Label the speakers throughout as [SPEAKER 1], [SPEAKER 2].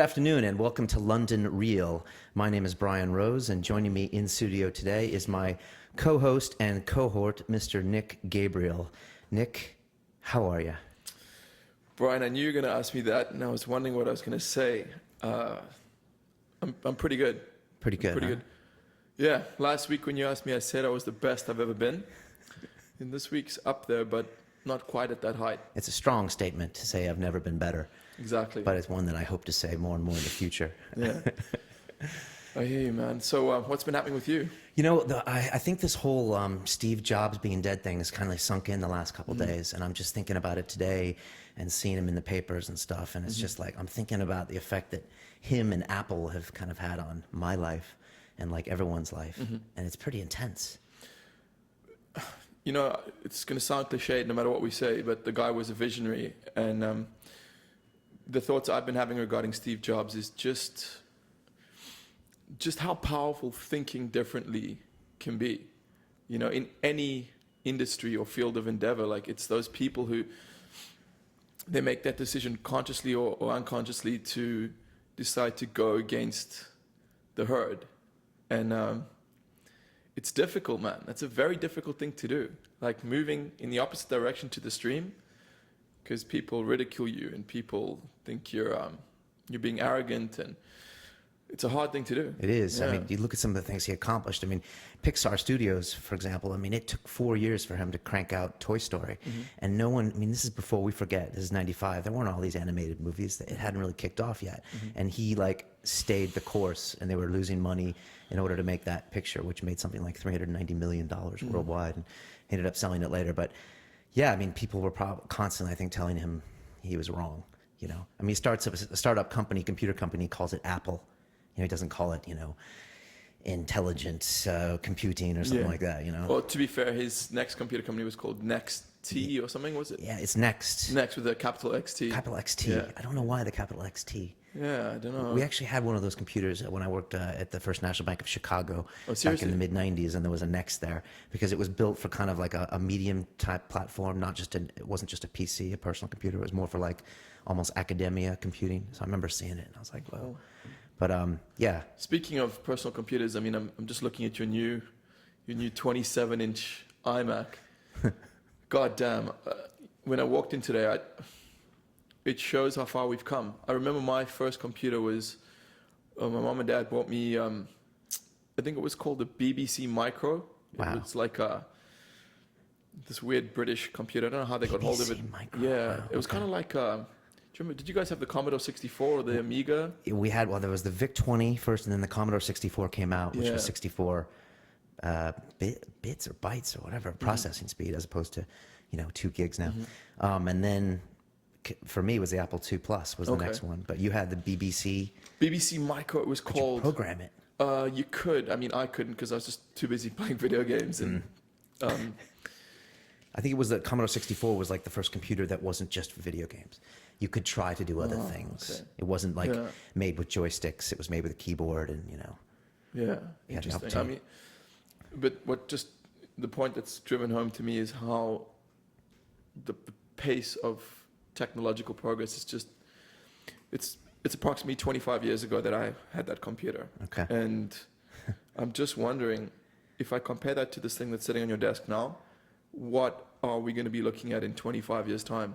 [SPEAKER 1] afternoon and welcome to London Real. My name is Brian Rose, and joining me in studio today is my co-host and cohort, Mr. Nick Gabriel. Nick, how are you?
[SPEAKER 2] Brian, I knew you were going to ask me that, and I was wondering what I was going to say. I'm pretty good.
[SPEAKER 1] Pretty good,
[SPEAKER 2] Pretty good. Yeah, last week when you asked me, I said I was the best I've ever been. And this week's up there, but not quite at that height.
[SPEAKER 1] It's a strong statement to say I've never been better.
[SPEAKER 2] Exactly.
[SPEAKER 1] But it's one that I hope to say more and more in the future.
[SPEAKER 2] Yeah. I hear you, man. So what's been happening with you?
[SPEAKER 1] You know, I think this whole Steve Jobs being dead thing has kind of sunk in the last couple days, and I'm just thinking about it today and seeing him in the papers and stuff, and it's just like I'm thinking about the effect that him and Apple have kind of had on my life and like everyone's life, and it's pretty intense.
[SPEAKER 2] You know, it's going to sound cliched no matter what we say, but the guy was a visionary, and the thoughts I've been having regarding Steve Jobs is just how powerful thinking differently can be. You know, in any industry or field of endeavor, like it's those people who they make that decision consciously or unconsciously to decide to go against the herd. And it's difficult, man. That's a very difficult thing to do. Like moving in the opposite direction to the stream, because people ridicule you and people think you're being arrogant, and it's a hard thing to do.
[SPEAKER 1] It is.
[SPEAKER 2] Yeah.
[SPEAKER 1] I mean, you look at some of the things he accomplished. I mean, Pixar Studios, for example, I mean, it took 4 years for him to crank out Toy Story. And no one, I mean, this is before we forget, this is 95. There weren't all these animated movies. It hadn't really kicked off yet. And he like stayed the course, and they were losing money in order to make that picture, which made something like $390 million worldwide, and he ended up selling it later. But yeah, I mean, people were constantly, I think, telling him he was wrong. You know, I mean, he starts up a startup company, computer company, calls it Apple. You know, he doesn't call it, you know, intelligent computing or something like that, you know.
[SPEAKER 2] Well, to be fair, his next computer company was called Next T or something, was it?
[SPEAKER 1] Yeah, it's Next.
[SPEAKER 2] Next with a capital XT.
[SPEAKER 1] Capital XT.
[SPEAKER 2] Yeah.
[SPEAKER 1] I don't know why the capital XT.
[SPEAKER 2] Yeah, I don't know.
[SPEAKER 1] We actually had one of those computers when I worked at the First National Bank of Chicago back in the mid-90s, and there was a Next there because it was built for kind of like a medium-type platform, it wasn't just a PC, a personal computer. It was more for like almost academia computing. So I remember seeing it, and I was like, whoa. But yeah.
[SPEAKER 2] Speaking of personal computers, I mean, I'm just looking at your new 27-inch iMac. God damn. When I walked in today, it shows how far we've come. I remember my first computer was, my mom and dad bought me, I think it was called the BBC Micro.
[SPEAKER 1] Wow.
[SPEAKER 2] It was like this weird British computer. I don't know how they got hold of it.
[SPEAKER 1] Micro.
[SPEAKER 2] Yeah,
[SPEAKER 1] Wow.
[SPEAKER 2] it was kind of like, do you remember, did you guys have the Commodore 64 or the Amiga?
[SPEAKER 1] We had, well, there was the VIC-20 first, and then the Commodore 64 came out, which was 64 bits or bytes or whatever, processing speed, as opposed to, 2 gigs now. And then for me, it was the Apple II Plus was the next one. But you had the BBC.
[SPEAKER 2] BBC Micro, it was called.
[SPEAKER 1] You program it.
[SPEAKER 2] You could. I mean, I couldn't because I was just too busy playing video games. And
[SPEAKER 1] I think it was the Commodore 64 was like the first computer that wasn't just for video games. You could try to do other things.
[SPEAKER 2] Okay.
[SPEAKER 1] It wasn't like made with joysticks. It was made with a keyboard, and
[SPEAKER 2] Yeah, interesting. I mean, but the point that's driven home to me is how the pace of technological progress is just, it's approximately 25 years ago that I had that computer.
[SPEAKER 1] Okay.
[SPEAKER 2] And I'm just wondering, if I compare that to this thing that's sitting on your desk now, what are we going to be looking at in 25 years' time?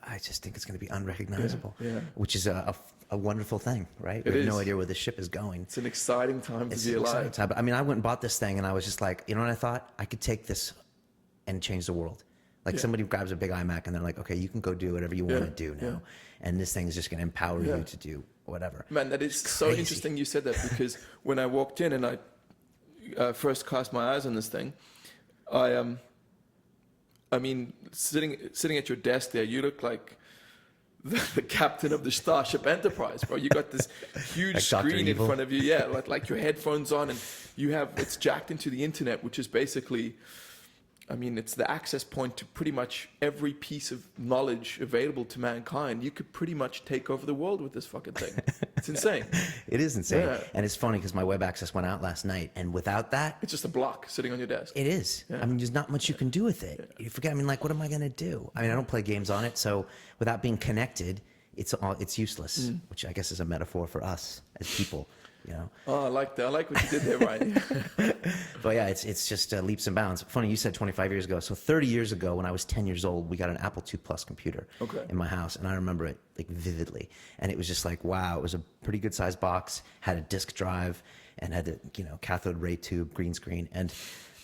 [SPEAKER 1] I just think it's going to be unrecognizable,
[SPEAKER 2] Yeah.
[SPEAKER 1] which is a wonderful thing, right? We have no idea where the ship is going.
[SPEAKER 2] It's an exciting time to be alive.
[SPEAKER 1] Time. But I mean, I went and bought this thing, and I was just like, you know what I thought? I could take this and change the world. Like somebody grabs a big iMac, and they're like, okay, you can go do whatever you want to do now. And this thing is just going to empower you to do whatever.
[SPEAKER 2] Man, that is so interesting you said that, because when I walked in and I first cast my eyes on this thing, I mean, sitting at your desk there, you look like the captain of the Starship Enterprise, bro. You got this huge
[SPEAKER 1] like
[SPEAKER 2] screen in front of you, like your headphones on, and it's jacked into the internet, which is basically, I mean, it's the access point to pretty much every piece of knowledge available to mankind. You could pretty much take over the world with this fucking thing. It's insane.
[SPEAKER 1] It is insane.
[SPEAKER 2] Yeah.
[SPEAKER 1] And it's funny because my web access went out last night, and without that,
[SPEAKER 2] It's just a block sitting on your desk.
[SPEAKER 1] it is. I mean, there's not much you can do with it. You forget, I mean, like, what am I going to do? I mean, I don't play games on it, so without being connected, it's useless, which I guess is a metaphor for us as people, you know.
[SPEAKER 2] Oh, I like that. I like what you did there, Brian.
[SPEAKER 1] But yeah, it's just leaps and bounds. Funny, you said 25 years ago. So 30 years ago, when I was 10 years old, we got an Apple II Plus computer in my house, and I remember it like vividly. And it was just like, wow, it was a pretty good sized box, had a disk drive, and had the cathode ray tube, green screen, and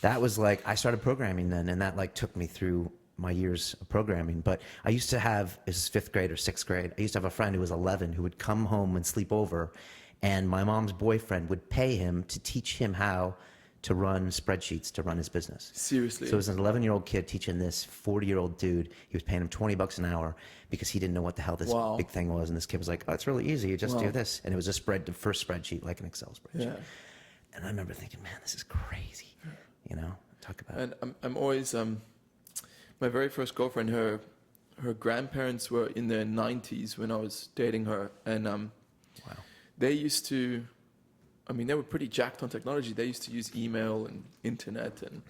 [SPEAKER 1] that was like I started programming then, and that like took me through my years of programming. But I used to have, this is 5th grade or 6th grade, I used to have a friend who was 11 who would come home and sleep over, and my mom's boyfriend would pay him to teach him how to run spreadsheets to run his business.
[SPEAKER 2] Seriously?
[SPEAKER 1] So it was an 11-year-old kid teaching this 40-year-old dude. He was paying him $20 an hour because he didn't know what the hell this big thing was. And this kid was like, oh, it's really easy. You just do this. And it was the first spreadsheet, like an Excel spreadsheet. Yeah. And I remember thinking, man, this is crazy. Talk about it.
[SPEAKER 2] And I'm always, my very first girlfriend, her grandparents were in their 90s when I was dating her. And
[SPEAKER 1] wow.
[SPEAKER 2] They used to, they were pretty jacked on technology. They used to use email and internet. And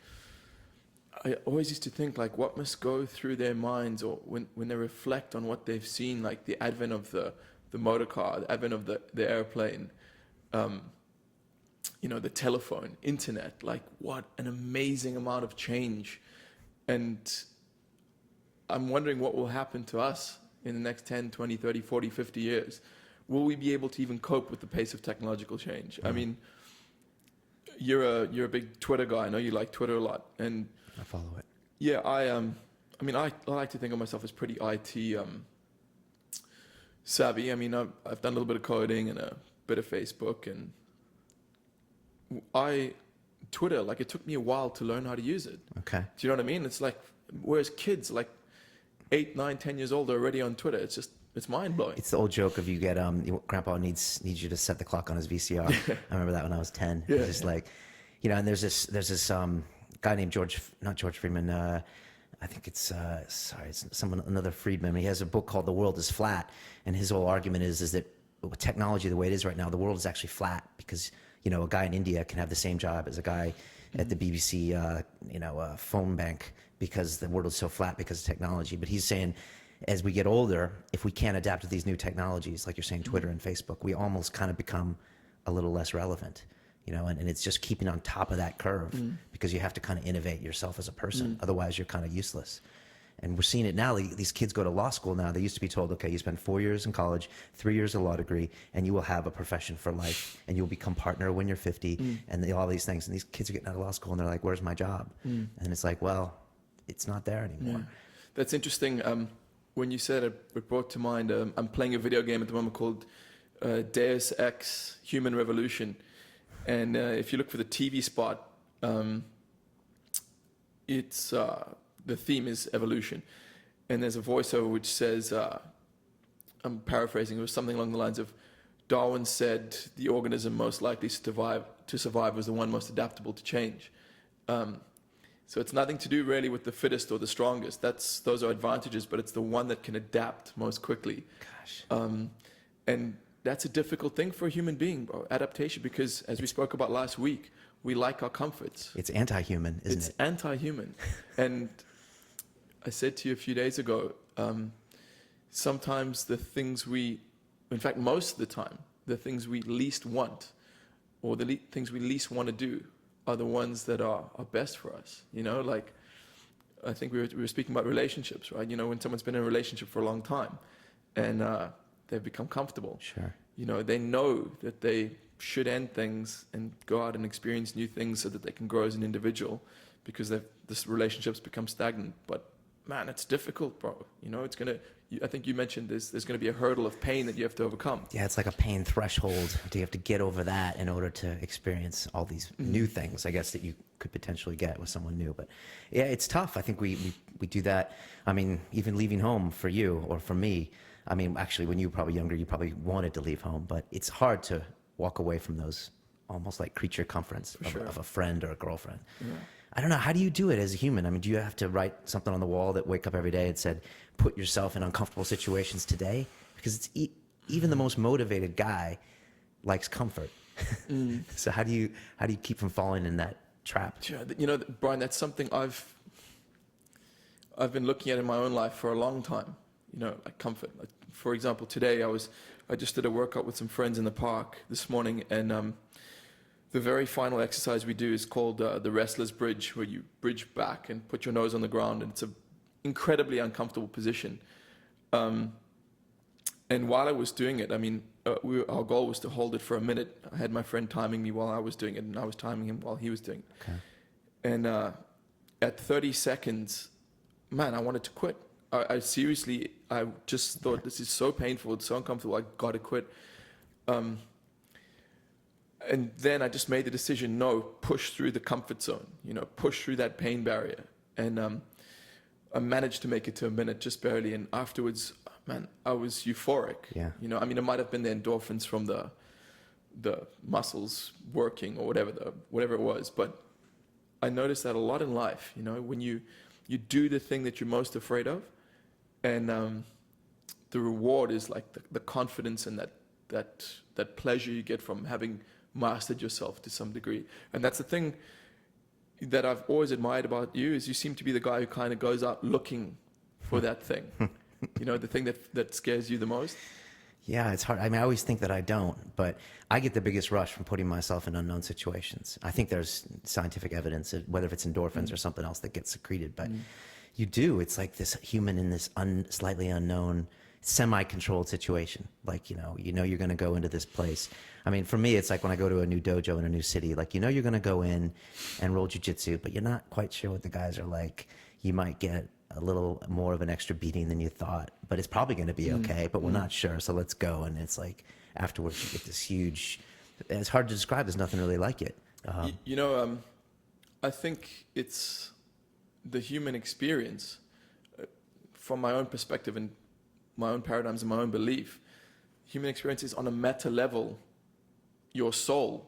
[SPEAKER 2] I always used to think, like, what must go through their minds, or when they reflect on what they've seen, like the advent of the motor car, the advent of the airplane, the telephone, internet, like what an amazing amount of change. And I'm wondering what will happen to us in the next 10, 20, 30, 40, 50 years. Will we be able to even cope with the pace of technological change? I mean, you're a big Twitter guy. I know you like Twitter a lot. And
[SPEAKER 1] I follow it.
[SPEAKER 2] Yeah, I like to think of myself as pretty IT savvy. I've done a little bit of coding and a bit of Facebook, and Twitter, like, it took me a while to learn how to use it.
[SPEAKER 1] Okay.
[SPEAKER 2] Do you know what I mean? It's like, whereas kids like 8, 9, 10 years old are already on Twitter. It's mind blowing.
[SPEAKER 1] It's the old joke of you get your grandpa needs you to set the clock on his VCR. I remember that when I was 10.
[SPEAKER 2] Yeah.
[SPEAKER 1] It's just like, and there's this guy named not George Friedman. I think it's another Friedman. He has a book called The World is Flat, and his whole argument is that with technology the way it is right now, the world is actually flat because a guy in India can have the same job as a guy at the BBC phone bank because the world is so flat because of technology. But he's saying, as we get older, if we can't adapt to these new technologies, like you're saying, Twitter and Facebook, we almost kind of become a little less relevant, and it's just keeping on top of that curve because you have to kind of innovate yourself as a person. Otherwise, you're kind of useless. And we're seeing it now. These kids go to law school now. They used to be told, okay, you spend 4 years in college, 3 years a law degree, and you will have a profession for life, and you'll become partner when you're 50, and all these things. And these kids are getting out of law school, and they're like, where's my job? And it's like, well, it's not there anymore.
[SPEAKER 2] Yeah. That's interesting. When you said it brought to mind, I'm playing a video game at the moment called Deus Ex Human Revolution. And if you look for the TV spot, it's the theme is evolution. And there's a voiceover which says, I'm paraphrasing, it was something along the lines of, Darwin said the organism most likely to survive was the one most adaptable to change. So it's nothing to do really with the fittest or the strongest. Those are advantages, but it's the one that can adapt most quickly.
[SPEAKER 1] Gosh.
[SPEAKER 2] And that's a difficult thing for a human being, bro, adaptation, because as we spoke about last week, we like our comforts.
[SPEAKER 1] It's anti-human, isn't it?
[SPEAKER 2] It's anti-human. And I said to you a few days ago, sometimes in fact, most of the time, the things we least want or the things we least want to do are the ones that are best for us. Like, I think we were speaking about relationships, right? When someone's been in a relationship for a long time and they've become comfortable.
[SPEAKER 1] Sure.
[SPEAKER 2] They know that they should end things and go out and experience new things so that they can grow as an individual, because this relationship's become stagnant. But man, it's difficult, bro. It's gonna. I think you mentioned there's going to be a hurdle of pain that you have to overcome.
[SPEAKER 1] Yeah, it's like a pain threshold. You have to get over that in order to experience all these new things, I guess, that you could potentially get with someone new. But yeah, it's tough. I think we do that. Even leaving home for you or for me. Actually, when you were probably younger, you probably wanted to leave home, but it's hard to walk away from those almost like creature comforts of a friend or a girlfriend. Yeah. I don't know. How do you do it as a human? Do you have to write something on the wall that wake up every day and said, put yourself in uncomfortable situations today? Because it's even the most motivated guy likes comfort. So how do you keep from falling in that trap?
[SPEAKER 2] Yeah, Brian, that's something I've been looking at in my own life for a long time. you know, like comfort. Like, for example, today I just did a workout with some friends in the park this morning, and the very final exercise we do is called the wrestler's bridge, where you bridge back and put your nose on the ground, and it's an incredibly uncomfortable position. And while I was doing it, I mean, our goal was to hold it for a minute. I had my friend timing me while I was doing it, and I was timing him while he was doing it.
[SPEAKER 1] Okay.
[SPEAKER 2] And at 30 seconds, man, I wanted to quit. I seriously, I just thought, this is so painful, it's so uncomfortable, I gotta quit. And then I just made the decision, no, push through the comfort zone, you know, push through that pain barrier. And I managed to make it to a minute, just barely. And afterwards, man, I was euphoric.
[SPEAKER 1] Yeah.
[SPEAKER 2] You know, I mean, it might have been the endorphins from the muscles working or whatever it was. But I noticed that a lot in life, you know, when you do the thing that you're most afraid of, and the reward is like the confidence and that pleasure you get from having mastered yourself to some degree. And that's the thing that I've always admired about you, is you seem to be the guy who kind of goes out looking for that thing. You know, the thing that scares you the most.
[SPEAKER 1] Yeah, it's hard. I mean, I always think that I don't, but I get the biggest rush from putting myself in unknown situations. I think there's scientific evidence, whether if it's endorphins or something else that gets secreted, but you do. It's like this human in this slightly unknown, semi-controlled situation. Like, you know you're going to go into this place. I mean, for me, it's like when I go to a new dojo in a new city, like, you know, you're going to go in and roll jujitsu, but you're not quite sure what the guys are like. You might get a little more of an extra beating than you thought, but it's probably going to be okay, but we're not sure. So let's go. And it's like, afterwards you get this huge, it's hard to describe. There's nothing really like it.
[SPEAKER 2] You know, I think it's the human experience, from my own perspective and my own paradigms and my own belief. Human experience is on a meta level, your soul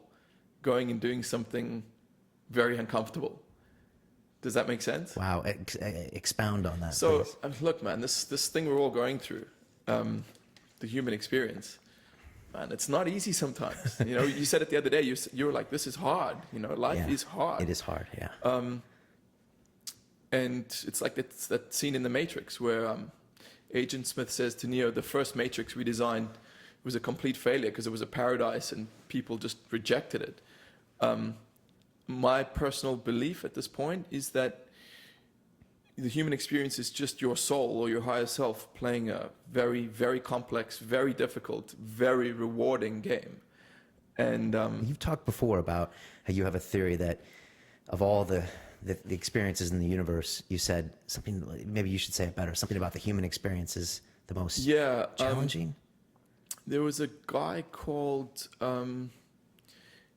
[SPEAKER 2] going and doing something very uncomfortable. Does that make sense?
[SPEAKER 1] Wow. Expound on that.
[SPEAKER 2] So,
[SPEAKER 1] please.
[SPEAKER 2] look, man, this thing we're all going through, the human experience, man, it's not easy sometimes. You know, you said it the other day. You were like, "This is hard." You know, life is hard.
[SPEAKER 1] It is hard. Yeah.
[SPEAKER 2] And it's like that scene in The Matrix where Agent Smith says to Neo, "The first Matrix we designed was a complete failure because it was a paradise and people just rejected it." My personal belief at this point is that the human experience is just your soul or your higher self playing a very, very complex, very difficult, very rewarding game. And
[SPEAKER 1] you've talked before about how you have a theory that of all the experiences in the universe, you said something, maybe you should say it better, something about the human experience is the most challenging.
[SPEAKER 2] There was a guy called,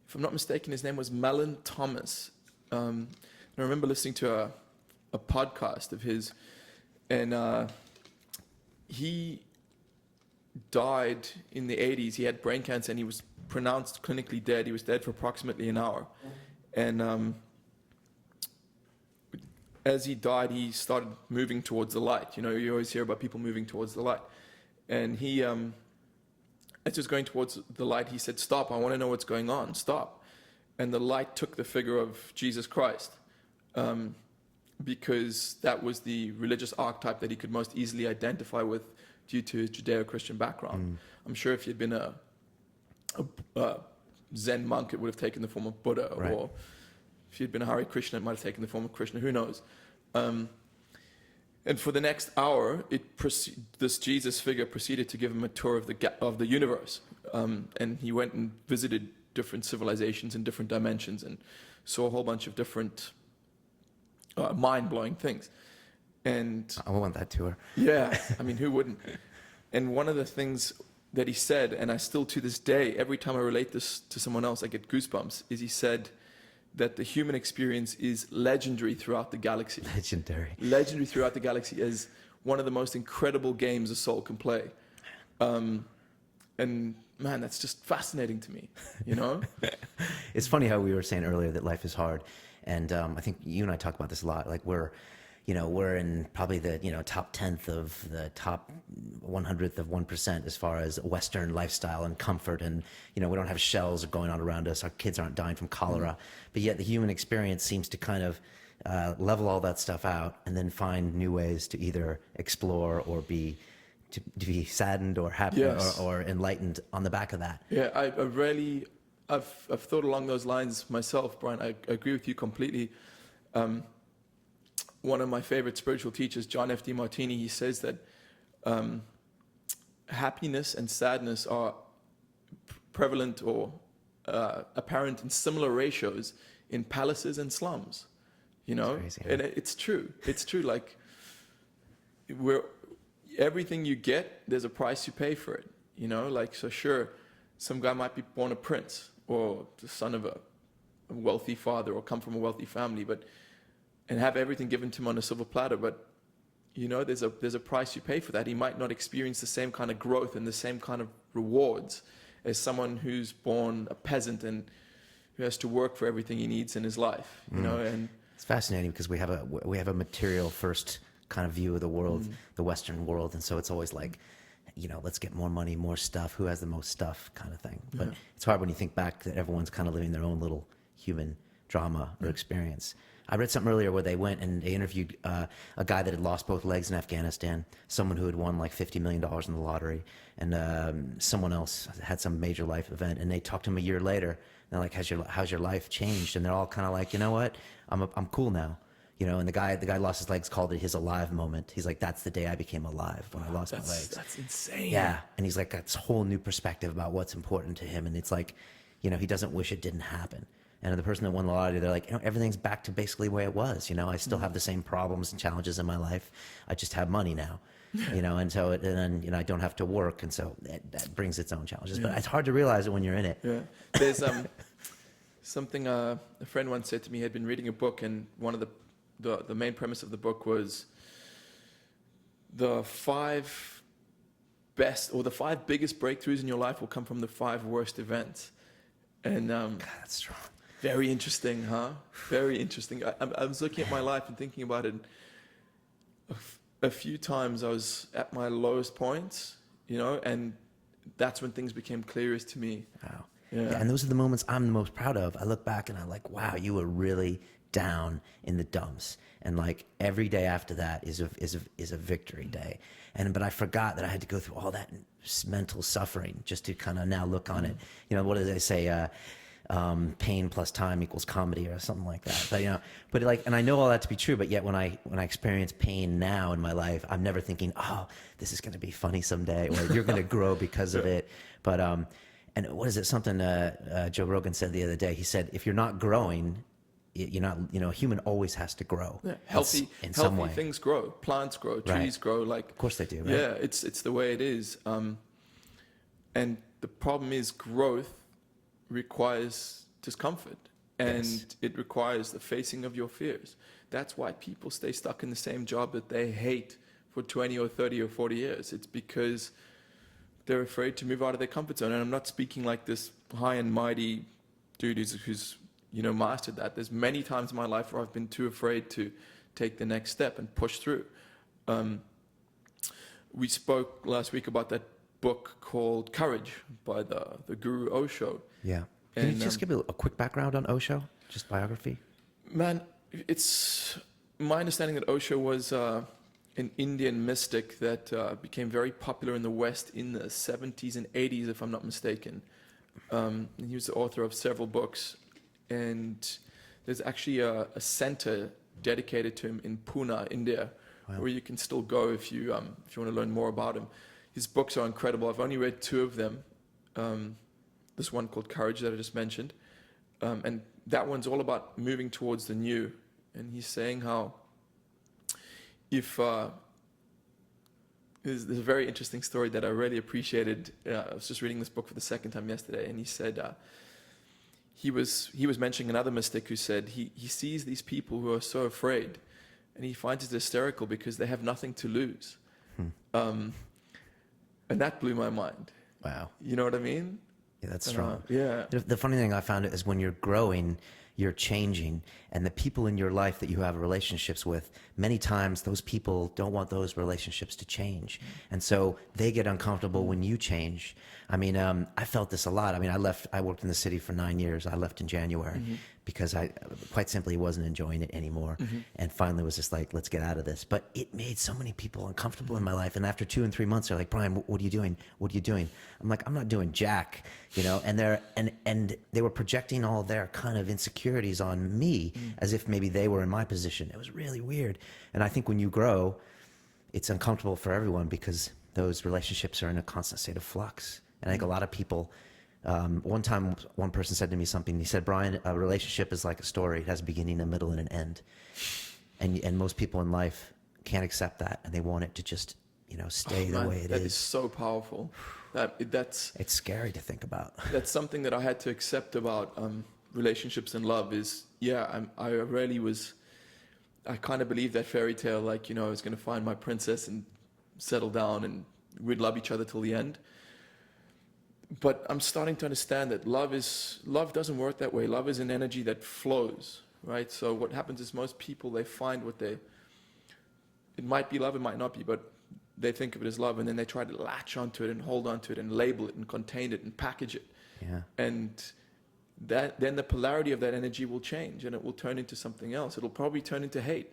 [SPEAKER 2] if I'm not mistaken, his name was Mellon Thomas. And I remember listening to a podcast of his, and he died in the 80s. He had brain cancer and he was pronounced clinically dead. He was dead for approximately an hour. And as he died, he started moving towards the light. You know, you always hear about people moving towards the light. And he, as he was going towards the light, he said, "Stop, I want to know what's going on, stop." And the light took the figure of Jesus Christ, because that was the religious archetype that he could most easily identify with due to his Judeo-Christian background. I'm sure if he had been a Zen monk, it would have taken the form of Buddha,
[SPEAKER 1] right.
[SPEAKER 2] Or if he had been a Hare Krishna, it might have taken the form of Krishna, who knows. And for the next hour, this Jesus figure proceeded to give him a tour of the universe. And he went and visited different civilizations in different dimensions and saw a whole bunch of different mind-blowing things. And
[SPEAKER 1] I want that tour.
[SPEAKER 2] yeah, I mean, who wouldn't? And one of the things that he said, and I still to this day, every time I relate this to someone else, I get goosebumps, is he said that the human experience is legendary throughout the galaxy. Legendary throughout the galaxy as one of the most incredible games a soul can play. And man, that's just fascinating to me, you know?
[SPEAKER 1] It's funny how we were saying earlier that life is hard. And I think you and I talk about this a lot. Like we're in probably the, top 10th of the top 100th of 1% as far as Western lifestyle and comfort. And, we don't have shells going on around us. Our kids aren't dying from cholera. But yet the human experience seems to kind of level all that stuff out and then find new ways to either explore or be to be saddened or happy
[SPEAKER 2] Yes.
[SPEAKER 1] or enlightened on the back of that.
[SPEAKER 2] Yeah, I've thought along those lines myself, Brian. I agree with you completely. One of my favorite spiritual teachers, John F. DeMartini, he says that happiness and sadness are prevalent or apparent in similar ratios in palaces and slums. You know,
[SPEAKER 1] That's crazy, huh?
[SPEAKER 2] and it's true. It's true. Like, everything you get, there's a price you pay for it. You know, like, so sure, some guy might be born a prince or the son of a wealthy father or come from a wealthy family, and have everything given to him on a silver platter. But you know, there's a price you pay for that. He might not experience the same kind of growth and the same kind of rewards as someone who's born a peasant and who has to work for everything he needs in his life. You know, and
[SPEAKER 1] It's fascinating because we have a material first kind of view of the world, the Western world, and so it's always like, you know, let's get more money, more stuff, who has the most stuff kind of thing. But it's hard when you think back that everyone's kind of living their own little human drama or experience. I read something earlier where they went and they interviewed a guy that had lost both legs in Afghanistan, someone who had won like $50 million in the lottery, and someone else had some major life event, and they talked to him a year later. And they're like, how's your life changed? And they're all kind of like, you know what, I'm cool now. You know, and the guy lost his legs, called it his alive moment. He's like, that's the day I became alive, when I lost my legs.
[SPEAKER 2] That's insane.
[SPEAKER 1] Yeah, and he's like, that's a whole new perspective about what's important to him, and it's like, you know, he doesn't wish it didn't happen. And the person that won the lottery, they're like, you know, everything's back to basically the way it was. You know, I still have the same problems and challenges in my life. I just have money now. You know, and so and then, you know, I don't have to work, and so that brings its own challenges. But it's hard to realize it when you're in it.
[SPEAKER 2] Yeah. There's something a friend once said to me. He had been reading a book, and one of the main premise of the book was the 5 best or the 5 biggest breakthroughs in your life will come from the 5 worst events. And
[SPEAKER 1] God, that's strong.
[SPEAKER 2] very interesting, huh? Very interesting. I was looking at my life and thinking about it. A few times I was at my lowest points, you know, and that's when things became clearest to me.
[SPEAKER 1] Wow.
[SPEAKER 2] Yeah.
[SPEAKER 1] And those are the moments I'm the most proud of. I look back and I'm like, wow, you were really down in the dumps, and like every day after that is a victory day. But I forgot that I had to go through all that mental suffering just to kind of now look on it. You know, what do they say? Pain plus time equals comedy, or something like that. But you know, and I know all that to be true. But yet, when I experience pain now in my life, I'm never thinking, oh, this is going to be funny someday, or you're going to grow because of it. But and what is it? Something Joe Rogan said the other day. He said, if you're not growing, you're not. You know, a human always has to grow.
[SPEAKER 2] Yeah. Healthy
[SPEAKER 1] some way.
[SPEAKER 2] things grow. Plants grow. Trees grow. Like,
[SPEAKER 1] of course they do. Right?
[SPEAKER 2] Yeah, it's the way it is. And the problem is growth requires discomfort, and it requires the facing of your fears. That's why people stay stuck in the same job that they hate for 20 or 30 or 40 years. It's because they're afraid to move out of their comfort zone. And I'm not speaking like this high and mighty dude who's you know, mastered that. There's many times in my life where I've been too afraid to take the next step and push through. We spoke last week about that book called Courage by the Guru Osho.
[SPEAKER 1] Yeah. Can you just give a quick background on Osho? Just biography?
[SPEAKER 2] Man, it's my understanding that Osho was an Indian mystic that became very popular in the West in the 70s and 80s, if I'm not mistaken. And he was the author of several books. And there's actually a center dedicated to him in Pune, India, where you can still go if you want to learn more about him. His books are incredible. I've only read 2 of them. This one called Courage that I just mentioned. And that one's all about moving towards the new. And he's saying how if... there's a very interesting story that I really appreciated. I was just reading this book for the second time yesterday, and he said... He was mentioning another mystic who said he sees these people who are so afraid, and he finds it hysterical because they have nothing to lose. And that blew my mind.
[SPEAKER 1] Wow.
[SPEAKER 2] You know what I mean?
[SPEAKER 1] Yeah, that's strong.
[SPEAKER 2] Yeah.
[SPEAKER 1] The funny thing I found is when you're growing, you're changing, and the people in your life that you have relationships with, many times those people don't want those relationships to change. And so they get uncomfortable when you change. I mean, I felt this a lot. I mean, I worked in the city for 9 years. I left in January because I quite simply wasn't enjoying it anymore. And finally was just like, let's get out of this. But it made so many people uncomfortable in my life. And after 2 and 3 months, they're like, Brian, what are you doing? What are you doing? I'm like, I'm not doing jack, and they were projecting all their kind of insecurities on me as if maybe they were in my position. It was really weird. And I think when you grow, it's uncomfortable for everyone because those relationships are in a constant state of flux. And I think a lot of people, one time one person said to me something, he said, Brian, a relationship is like a story. It has a beginning, a middle, and an end. And most people in life can't accept that, and they want it to just, stay the way it is.
[SPEAKER 2] That is so powerful.
[SPEAKER 1] It's scary to think about.
[SPEAKER 2] That's something that I had to accept about relationships and love is, I kind of believed that fairy tale, like, I was going to find my princess and settle down and we'd love each other till the end. But I'm starting to understand that love doesn't work that way. Love is an energy that flows, right? So what happens is most people, they find it might be love, it might not be, but they think of it as love, and then they try to latch onto it and hold onto it and label it and contain it and package it.
[SPEAKER 1] Yeah.
[SPEAKER 2] And then the polarity of that energy will change and it will turn into something else. It'll probably turn into hate.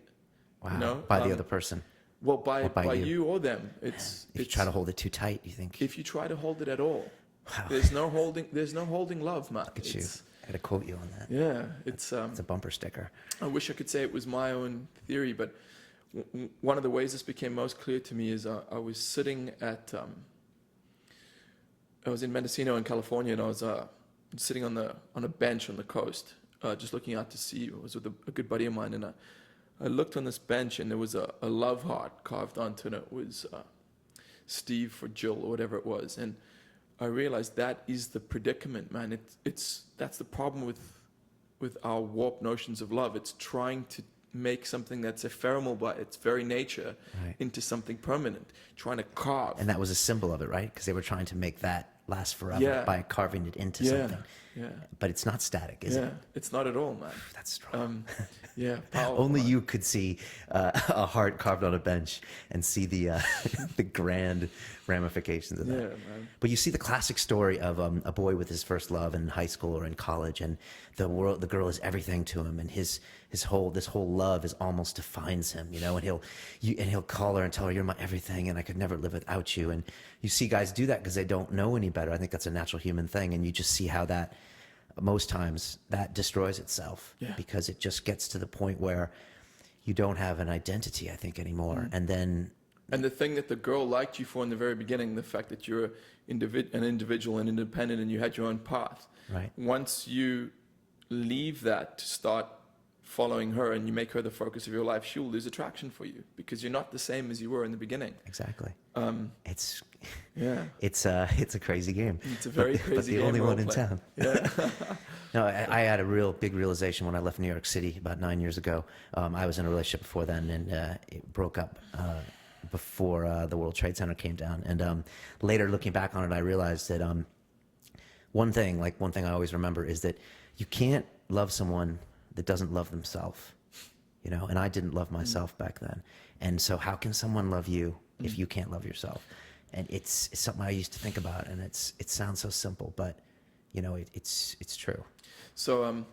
[SPEAKER 1] Wow. By the other person.
[SPEAKER 2] Well, by you or them. If
[SPEAKER 1] you try to hold it too tight, you think.
[SPEAKER 2] If you try to hold it at all.
[SPEAKER 1] Wow.
[SPEAKER 2] There's no holding love, man.
[SPEAKER 1] Look at you. I had to quote you on that.
[SPEAKER 2] Yeah.
[SPEAKER 1] It's a bumper sticker.
[SPEAKER 2] I wish I could say it was my own theory, but one of the ways this became most clear to me is I was sitting I was in Mendocino in California, and I was sitting on a bench on the coast, just looking out to sea. I was with a good buddy of mine, and I looked on this bench, and there was a love heart carved onto it. It was Steve for Jill or whatever it was, and I realized that is the predicament, man. That's the problem with our warped notions of love. It's trying to make something that's ephemeral by its very nature into something permanent, trying to carve.
[SPEAKER 1] And that was a symbol of it, right? Because they were trying to make that last forever by carving it into something.
[SPEAKER 2] Yeah.
[SPEAKER 1] But it's not static, is it?
[SPEAKER 2] Yeah, it's not at all, man.
[SPEAKER 1] That's strong.
[SPEAKER 2] Powerful,
[SPEAKER 1] Only
[SPEAKER 2] man.
[SPEAKER 1] you could see a heart carved on a bench and see the the grand ramifications of that.
[SPEAKER 2] Yeah, man.
[SPEAKER 1] But you see the classic story of a boy with his first love in high school or in college, and the girl is everything to him, and this whole love is almost defines him, and he'll call her and tell her, you're my everything, and I could never live without you. And you see guys do that because they don't know any better. I think that's a natural human thing, and you just see how that most times that destroys itself because it just gets to the point where you don't have an identity, I think, anymore. And
[SPEAKER 2] the thing that the girl liked you for in the very beginning, the fact that you're an individual and independent and you had your own path.
[SPEAKER 1] Right.
[SPEAKER 2] Once you leave that to start following her and you make her the focus of your life, she'll lose attraction for you because you're not the same as you were in the beginning.
[SPEAKER 1] Exactly. It's a crazy game.
[SPEAKER 2] It's a very crazy game.
[SPEAKER 1] But the only one in town.
[SPEAKER 2] Yeah.
[SPEAKER 1] No, I had a real big realization when I left New York City about 9 years ago. I was in a relationship before then, and it broke up before the World Trade Center came down. And later, looking back on it, I realized that one thing I always remember is that you can't love someone that doesn't love themselves, and I didn't love myself back then. And so how can someone love you if you can't love yourself? And it's something I used to think about, and it sounds so simple, but it's true. So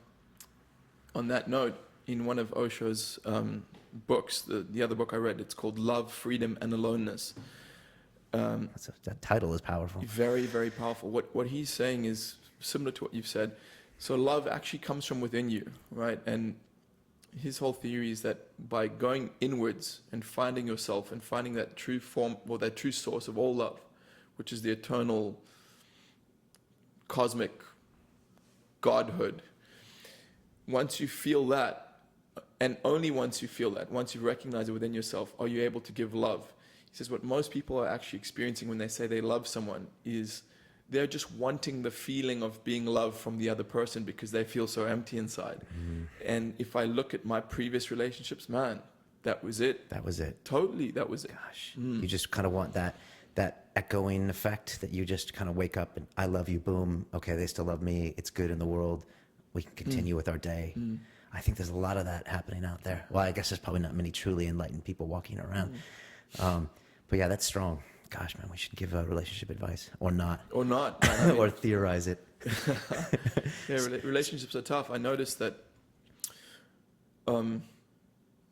[SPEAKER 2] on that note, in one of Osho's books, the other book I read, it's called Love, Freedom, and Aloneness.
[SPEAKER 1] That title is powerful.
[SPEAKER 2] Very, very powerful. What he's saying is similar to what you've said. So love actually comes from within you, right? And his whole theory is that by going inwards and finding yourself and finding that true form or that true source of all love, which is the eternal cosmic godhood, once you feel that, and only once you feel that, once you recognize it within yourself, are you able to give love. He says what most people are actually experiencing when they say they love someone is they're just wanting the feeling of being loved from the other person because they feel so empty inside. And if I look at my previous relationships, man, that was it.
[SPEAKER 1] That was it.
[SPEAKER 2] Totally, that was it.
[SPEAKER 1] Gosh, you just kind of want that echoing effect that you just kind of wake up and I love you, boom, okay, they still love me, it's good in the world, we can continue with our day. I think there's a lot of that happening out there. Well, I guess there's probably not many truly enlightened people walking around. But yeah, that's strong. Gosh, man, we should give relationship advice or not.
[SPEAKER 2] Or not. Man, I mean,
[SPEAKER 1] Or theorize it.
[SPEAKER 2] yeah, relationships are tough. I noticed that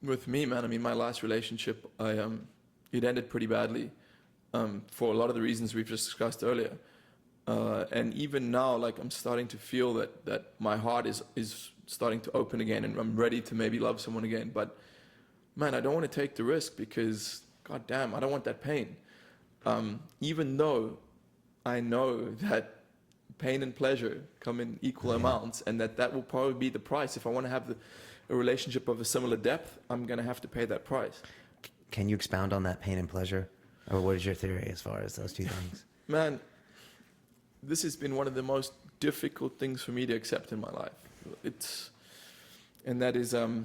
[SPEAKER 2] with me, man, I mean, my last relationship, it ended pretty badly for a lot of the reasons we've just discussed earlier. And even now, like, I'm starting to feel that my heart is starting to open again, and I'm ready to maybe love someone again. But man, I don't want to take the risk because, god damn, I don't want that pain. Even though I know that pain and pleasure come in equal amounts, and that will probably be the price. If I want to have a relationship of a similar depth, I'm going to have to pay that price.
[SPEAKER 1] Can you expound on that pain and pleasure? Or what is your theory as far as those two things?
[SPEAKER 2] Man, this has been one of the most difficult things for me to accept in my life. And that is, the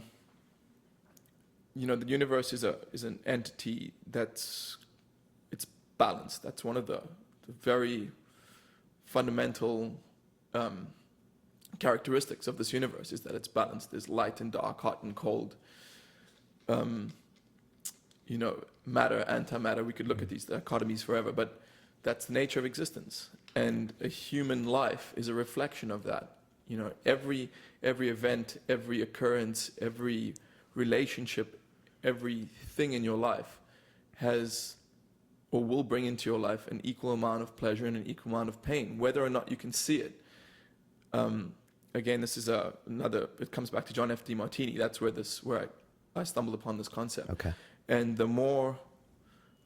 [SPEAKER 2] universe is an entity it's balanced. That's one of the very fundamental characteristics of this universe, is that it's balanced. There's light and dark, hot and cold. Matter, antimatter. We could look at these dichotomies forever, but that's the nature of existence. And a human life is a reflection of that. Every event, every occurrence, every relationship, everything in your life has or will bring into your life an equal amount of pleasure and an equal amount of pain, whether or not you can see it. Again, this is it comes back to John F. DeMartini. That's where I stumbled upon this concept.
[SPEAKER 1] Okay.
[SPEAKER 2] And the more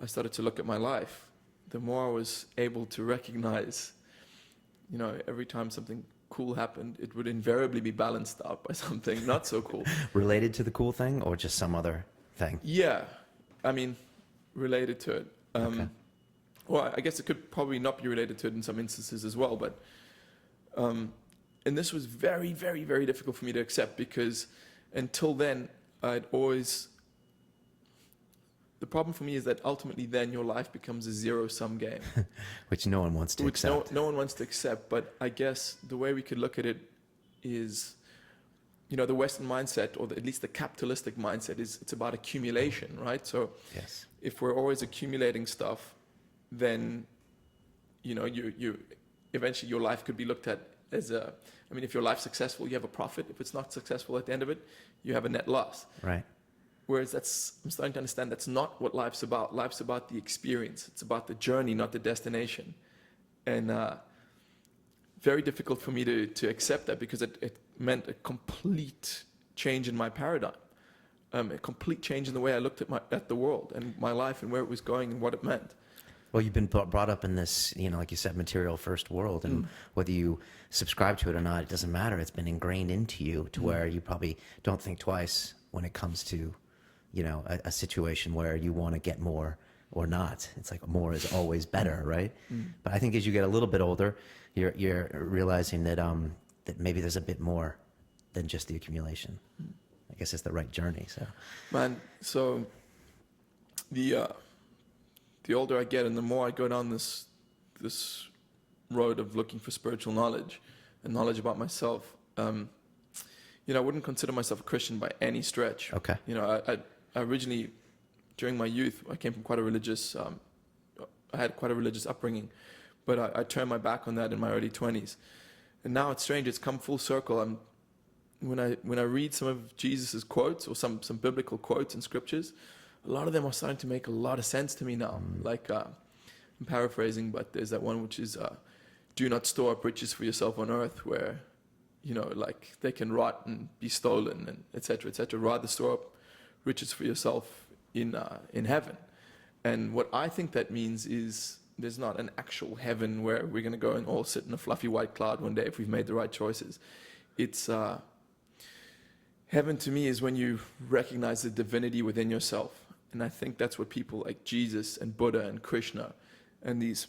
[SPEAKER 2] I started to look at my life, the more I was able to recognize, every time something cool happened, it would invariably be balanced out by something not so cool.
[SPEAKER 1] Related to the cool thing or just some other thing?
[SPEAKER 2] Yeah, I mean, related to it.
[SPEAKER 1] Okay.
[SPEAKER 2] Well, I guess it could probably not be related to it in some instances as well, but and this was very, very, very difficult for me to accept, because until then, the problem for me is that ultimately then your life becomes a zero-sum game.
[SPEAKER 1] Which no one wants to accept.
[SPEAKER 2] No one wants to accept, but I guess the way we could look at it is, the Western mindset, or at least the capitalistic mindset, it's about accumulation, right? So
[SPEAKER 1] Yes.
[SPEAKER 2] if we're always accumulating stuff, then, you eventually your life could be looked at as if your life's successful, you have a profit. If it's not successful at the end of it, you have a net loss.
[SPEAKER 1] Right.
[SPEAKER 2] Whereas I'm starting to understand that's not what life's about. Life's about the experience. It's about the journey, not the destination. And very difficult for me to accept that, because it meant a complete change in my paradigm, a complete change in the way I looked at the world and my life and where it was going and what it meant.
[SPEAKER 1] Well, you've been brought up in this, like you said, material first world, and whether you subscribe to it or not, it doesn't matter. It's been ingrained into you to where you probably don't think twice when it comes to, a situation where you want to get more or not. It's like more is always better, right? But I think as you get a little bit older, you're realizing that that maybe there's a bit more than just the accumulation. I guess it's the right journey. So,
[SPEAKER 2] man, so the older I get and the more I go down this road of looking for spiritual knowledge and knowledge about myself, I wouldn't consider myself a Christian by any stretch.
[SPEAKER 1] Okay.
[SPEAKER 2] I originally, during my youth, I came from quite a religious, I had quite a religious upbringing, but I turned my back on that in my early 20s. And now it's strange, it's come full circle. When I read some of Jesus's quotes, or some biblical quotes in scriptures, a lot of them are starting to make a lot of sense to me now. Like, I'm paraphrasing, but there's that one which is, do not store up riches for yourself on earth, where, like they can rot and be stolen, and et cetera, et cetera. Rather store up riches for yourself in heaven. And what I think that means is there's not an actual heaven where we're going to go and all sit in a fluffy white cloud one day if we've made the right choices. It's heaven to me is when you recognize the divinity within yourself. And I think that's what people like Jesus and Buddha and Krishna and these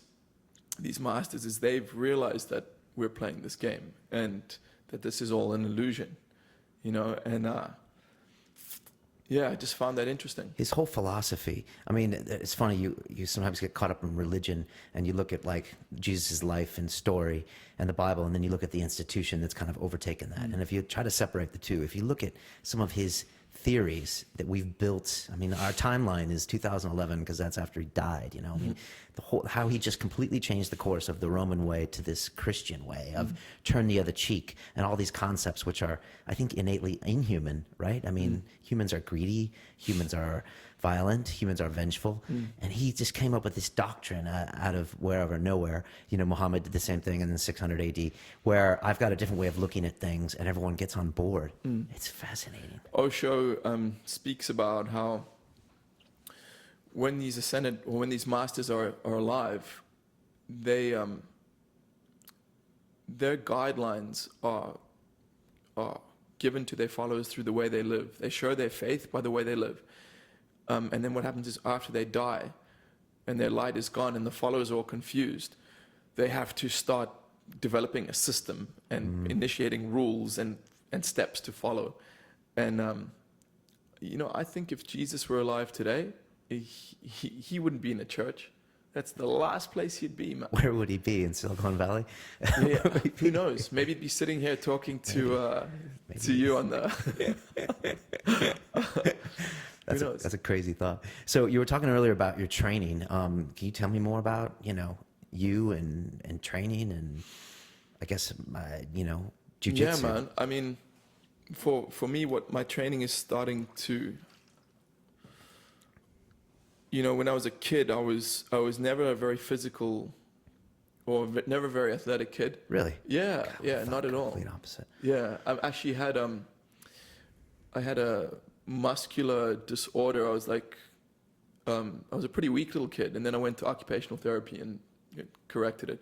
[SPEAKER 2] masters, is they've realized that we're playing this game and that this is all an illusion, and Yeah, I just found that interesting.
[SPEAKER 1] His whole philosophy. I mean, it's funny. You sometimes get caught up in religion, and you look at like Jesus' life and story and the Bible, and then you look at the institution that's kind of overtaken that. And if you try to separate the two, if you look at some of his theories that we've built, I mean, our timeline is 2011 because that's after he died. You know, I mean, how he just completely changed the course of the Roman way to this Christian way of turn the other cheek, and all these concepts which are, I think, innately inhuman, right? I mean, humans are greedy, humans are violent, humans are vengeful, and he just came up with this doctrine out of wherever, nowhere. You know, Muhammad did the same thing in the 600 AD, where I've got a different way of looking at things, and everyone gets on board. It's fascinating.
[SPEAKER 2] Osho speaks about how when these ascended, or when these masters are alive, they their guidelines are given to their followers through the way they live. They show their faith by the way they live. And then what happens is after they die and their light is gone and the followers are all confused, they have to start developing a system and initiating rules and steps to follow. And, you know, I think if Jesus were alive today, he wouldn't be in a church. That's the last place he'd be, man.
[SPEAKER 1] Where would he be? In Silicon Valley?
[SPEAKER 2] Yeah, who knows? Maybe he'd be sitting here talking to you on the...
[SPEAKER 1] That's a crazy thought. So you were talking earlier about your training. Can you tell me more about, you know, you and training and I guess, you know, jiu-jitsu?
[SPEAKER 2] Yeah, man. I mean, for me, what my training is starting to... You know, when I was a kid, I was never a very physical or never a very athletic kid.
[SPEAKER 1] Really?
[SPEAKER 2] Yeah, not at all.
[SPEAKER 1] Complete opposite.
[SPEAKER 2] Yeah, I actually had I had a muscular disorder. I was like, I was a pretty weak little kid, and then I went to occupational therapy and corrected it.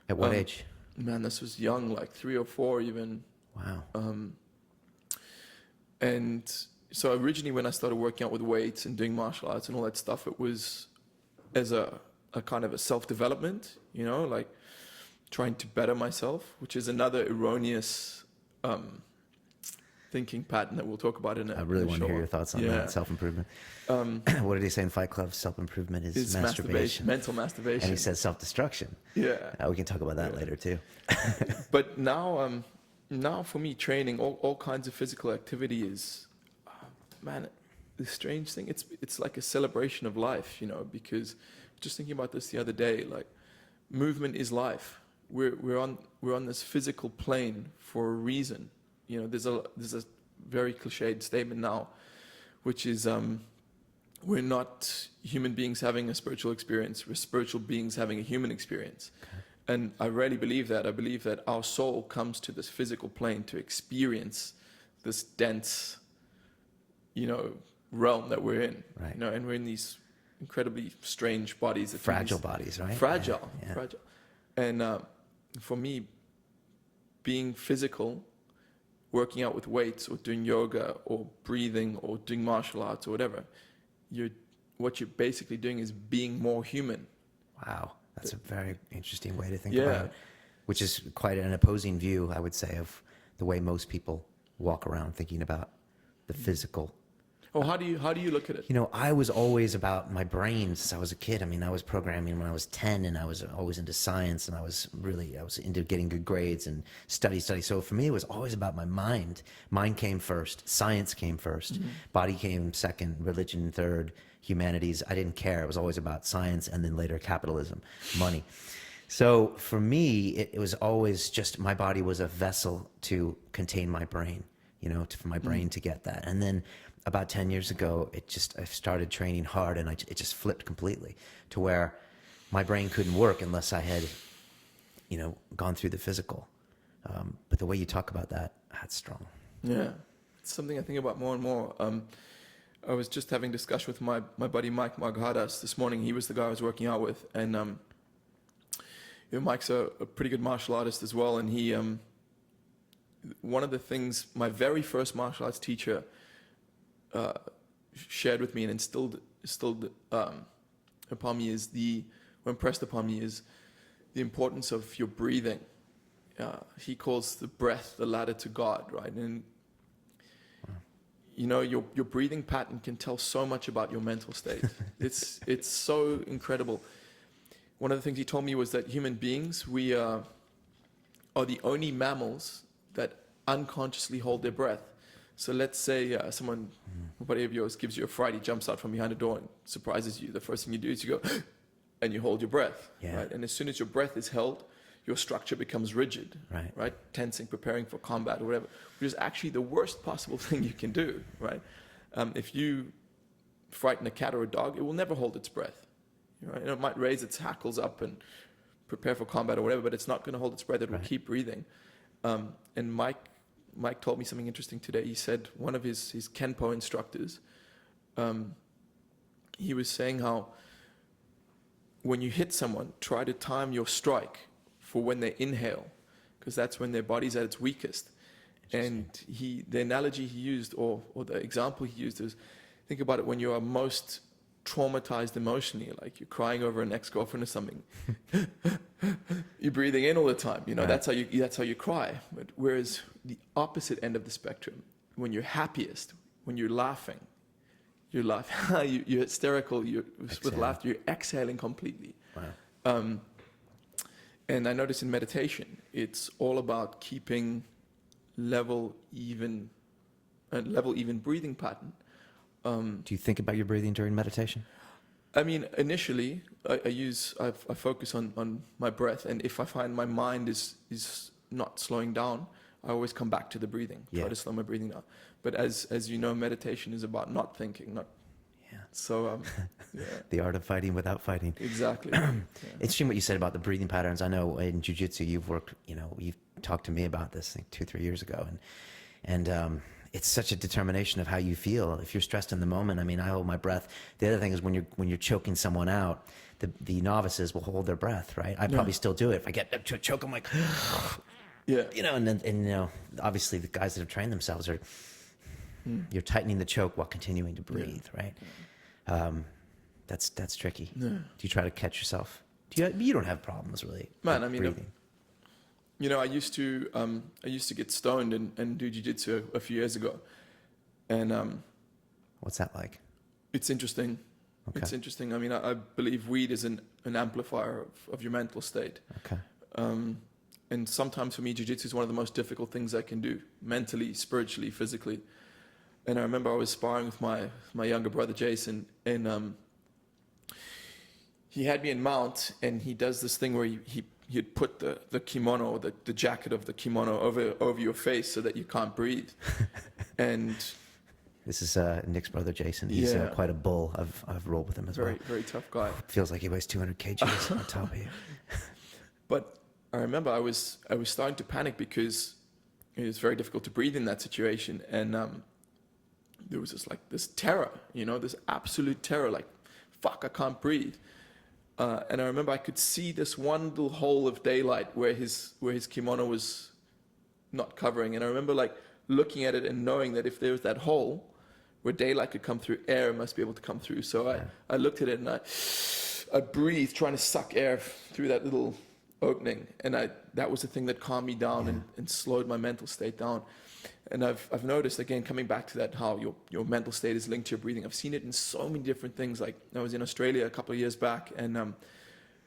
[SPEAKER 1] At what age?
[SPEAKER 2] Man, this was young, like 3 or 4 even.
[SPEAKER 1] Wow.
[SPEAKER 2] And so originally when I started working out with weights and doing martial arts and all that stuff, it was as a kind of a self-development, you know, like trying to better myself, which is another erroneous thinking pattern that we'll talk about in a
[SPEAKER 1] I really want to hear your thoughts on that, self-improvement. What did he say in Fight Club? Self-improvement is masturbation.
[SPEAKER 2] Mental masturbation.
[SPEAKER 1] And he says self-destruction.
[SPEAKER 2] Yeah.
[SPEAKER 1] We can talk about that later too.
[SPEAKER 2] But now for me, training, all kinds of physical activity is... Man, the strange thing, it's like a celebration of life, you know, because just thinking about this the other day, like movement is life. We're on this physical plane for a reason. You know, there's a very cliched statement now, which is we're not human beings having a spiritual experience, we're spiritual beings having a human experience. Okay. And I really believe that. I believe that our soul comes to this physical plane to experience this dense, you know, realm that we're in,
[SPEAKER 1] right.
[SPEAKER 2] You know, and we're in these incredibly strange bodies.
[SPEAKER 1] Fragile bodies, right?
[SPEAKER 2] Fragile. And for me, being physical, working out with weights or doing yoga or breathing or doing martial arts or whatever, what you're basically doing is being more human.
[SPEAKER 1] Wow. That's a very interesting way to think about it, which is quite an opposing view, I would say, of the way most people walk around thinking about the physical.
[SPEAKER 2] Oh, how do you look at it?
[SPEAKER 1] You know, I was always about my brain since I was a kid. I mean, I was programming when I was 10, and I was always into science, and I was into getting good grades and study. So for me, it was always about my mind. Mind came first, science came first, body came second, religion third, humanities. I didn't care. It was always about science, and then later capitalism, money. So for me, it was always just my body was a vessel to contain my brain, you know, for my brain to get that. And then about 10 years ago, I started training hard, and it just flipped completely to where my brain couldn't work unless I had, you know, gone through the physical. But the way you talk about that, that's strong. Yeah,
[SPEAKER 2] it's something I think about more and more. I was just having a discussion with my buddy Mike Marghadas this morning. He was the guy I was working out with, and you know, Mike's a pretty good martial artist as well. And he, one of the things my very first martial arts teacher shared with me and instilled upon me impressed upon me is the importance of your breathing. He calls the breath the ladder to God, right? And you know, your breathing pattern can tell so much about your mental state. It's so incredible. One of the things he told me was that human beings, we are the only mammals that unconsciously hold their breath. So let's say someone, a buddy of yours, gives you a fright, he jumps out from behind a door and surprises you. The first thing you do is you go, and you hold your breath, right? And as soon as your breath is held, your structure becomes rigid, right? Tensing, preparing for combat or whatever, which is actually the worst possible thing you can do, right? If you frighten a cat or a dog, it will never hold its breath, right? And it might raise its hackles up and prepare for combat or whatever, but it's not going to hold its breath. It will keep breathing. And Mike told me something interesting today. He said one of his Kenpo instructors, he was saying how when you hit someone, try to time your strike for when they inhale, because that's when their body's at its weakest. And the analogy he used, or the example he used is, think about it when you are most traumatized emotionally, like you're crying over an ex-girlfriend or something. You're breathing in all the time, you know, that's how you cry. But whereas the opposite end of the spectrum, when you're happiest, when you're laughing, you're hysterical, with laughter, you're exhaling completely. Wow. And I notice in meditation, it's all about keeping level, even breathing pattern.
[SPEAKER 1] Do you think about your breathing during meditation?
[SPEAKER 2] I mean, initially, I focus on my breath, and if I find my mind is not slowing down, I always come back to the breathing, try to slow my breathing down. But as you know, meditation is about not thinking, So,
[SPEAKER 1] the art of fighting without fighting.
[SPEAKER 2] Exactly.
[SPEAKER 1] Interesting what you said about the breathing patterns. I know in jiu-jitsu you've talked to me about this, I think 2-3 years ago, and it's such a determination of how you feel. If you're stressed in the moment, I mean, I hold my breath. The other thing is when you're choking someone out, the novices will hold their breath, right? I probably still do it. If I get to choke, I'm like, and obviously the guys that have trained themselves are, you're tightening the choke while continuing to breathe, right? That's tricky. Do you try to catch yourself? You don't have problems really,
[SPEAKER 2] man. I mean,
[SPEAKER 1] breathing.
[SPEAKER 2] I used to get stoned and do jiu-jitsu a few years ago, and
[SPEAKER 1] what's that like?
[SPEAKER 2] It's interesting. Okay. It's interesting. I mean, I believe weed is an amplifier of your mental state.
[SPEAKER 1] Okay.
[SPEAKER 2] And sometimes for me, jiu-jitsu is one of the most difficult things I can do, mentally, spiritually, physically. And I remember I was sparring with my younger brother, Jason, and he had me in mount, and he does this thing where he'd put the kimono, the jacket of the kimono over your face so that you can't breathe. And
[SPEAKER 1] this is Nick's brother, Jason. He's quite a bull. I've rolled with him as well.
[SPEAKER 2] Very tough guy.
[SPEAKER 1] Feels like he weighs 200 kgs on top of you.
[SPEAKER 2] But I remember I was starting to panic because it was very difficult to breathe in that situation, and there was this terror, this absolute terror, like, fuck, I can't breathe. And I remember I could see this one little hole of daylight where his kimono was not covering. And I remember looking at it and knowing that if there was that hole where daylight could come through, air must be able to come through. So I looked at it and I breathed, trying to suck air through that little opening. And that was the thing that calmed me down and slowed my mental state down. And I've noticed, again, coming back to that, how your mental state is linked to your breathing. I've seen it in so many different things. Like, I was in Australia a couple of years back, and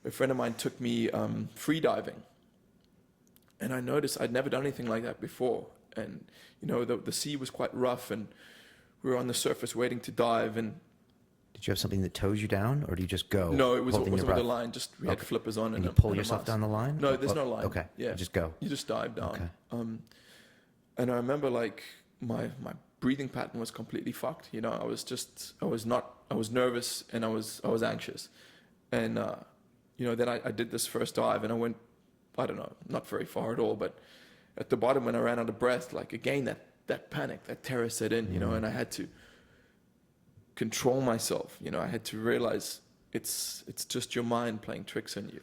[SPEAKER 2] a friend of mine took me free diving. And I noticed I'd never done anything like that before. And, the sea was quite rough, and we were on the surface waiting to dive. And
[SPEAKER 1] did you have something that tows you down, or do you just go?
[SPEAKER 2] No, it wasn't with a line. Just we had flippers on.
[SPEAKER 1] And you pull yourself down the line?
[SPEAKER 2] No, there's no line.
[SPEAKER 1] Okay,
[SPEAKER 2] yeah,
[SPEAKER 1] you just go.
[SPEAKER 2] You just dive down.
[SPEAKER 1] Okay.
[SPEAKER 2] And I remember my breathing pattern was completely fucked. I was nervous and I was anxious. And, then I did this first dive and I went, I don't know, not very far at all, but at the bottom when I ran out of breath, again, that panic, that terror set in, and I had to control myself. I had to realize it's just your mind playing tricks on you.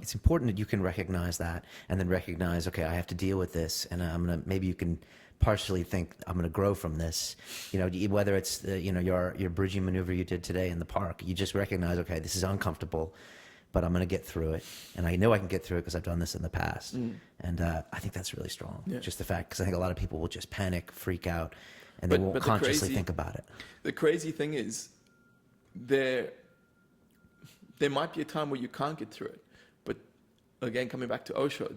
[SPEAKER 1] It's important that you can recognize that, and then recognize, okay, I have to deal with this, and maybe you can partially think I'm gonna grow from this. Whether it's your bridging maneuver you did today in the park, you just recognize, okay, this is uncomfortable, but I'm gonna get through it, and I know I can get through it because I've done this in the past. And I think that's really strong. Just the fact, because I think a lot of people will just panic, freak out, and they
[SPEAKER 2] But-
[SPEAKER 1] won't
[SPEAKER 2] but the
[SPEAKER 1] consciously
[SPEAKER 2] crazy-
[SPEAKER 1] think about it.
[SPEAKER 2] The crazy thing is, there might be a time where you can't get through it. But again, coming back to Osho,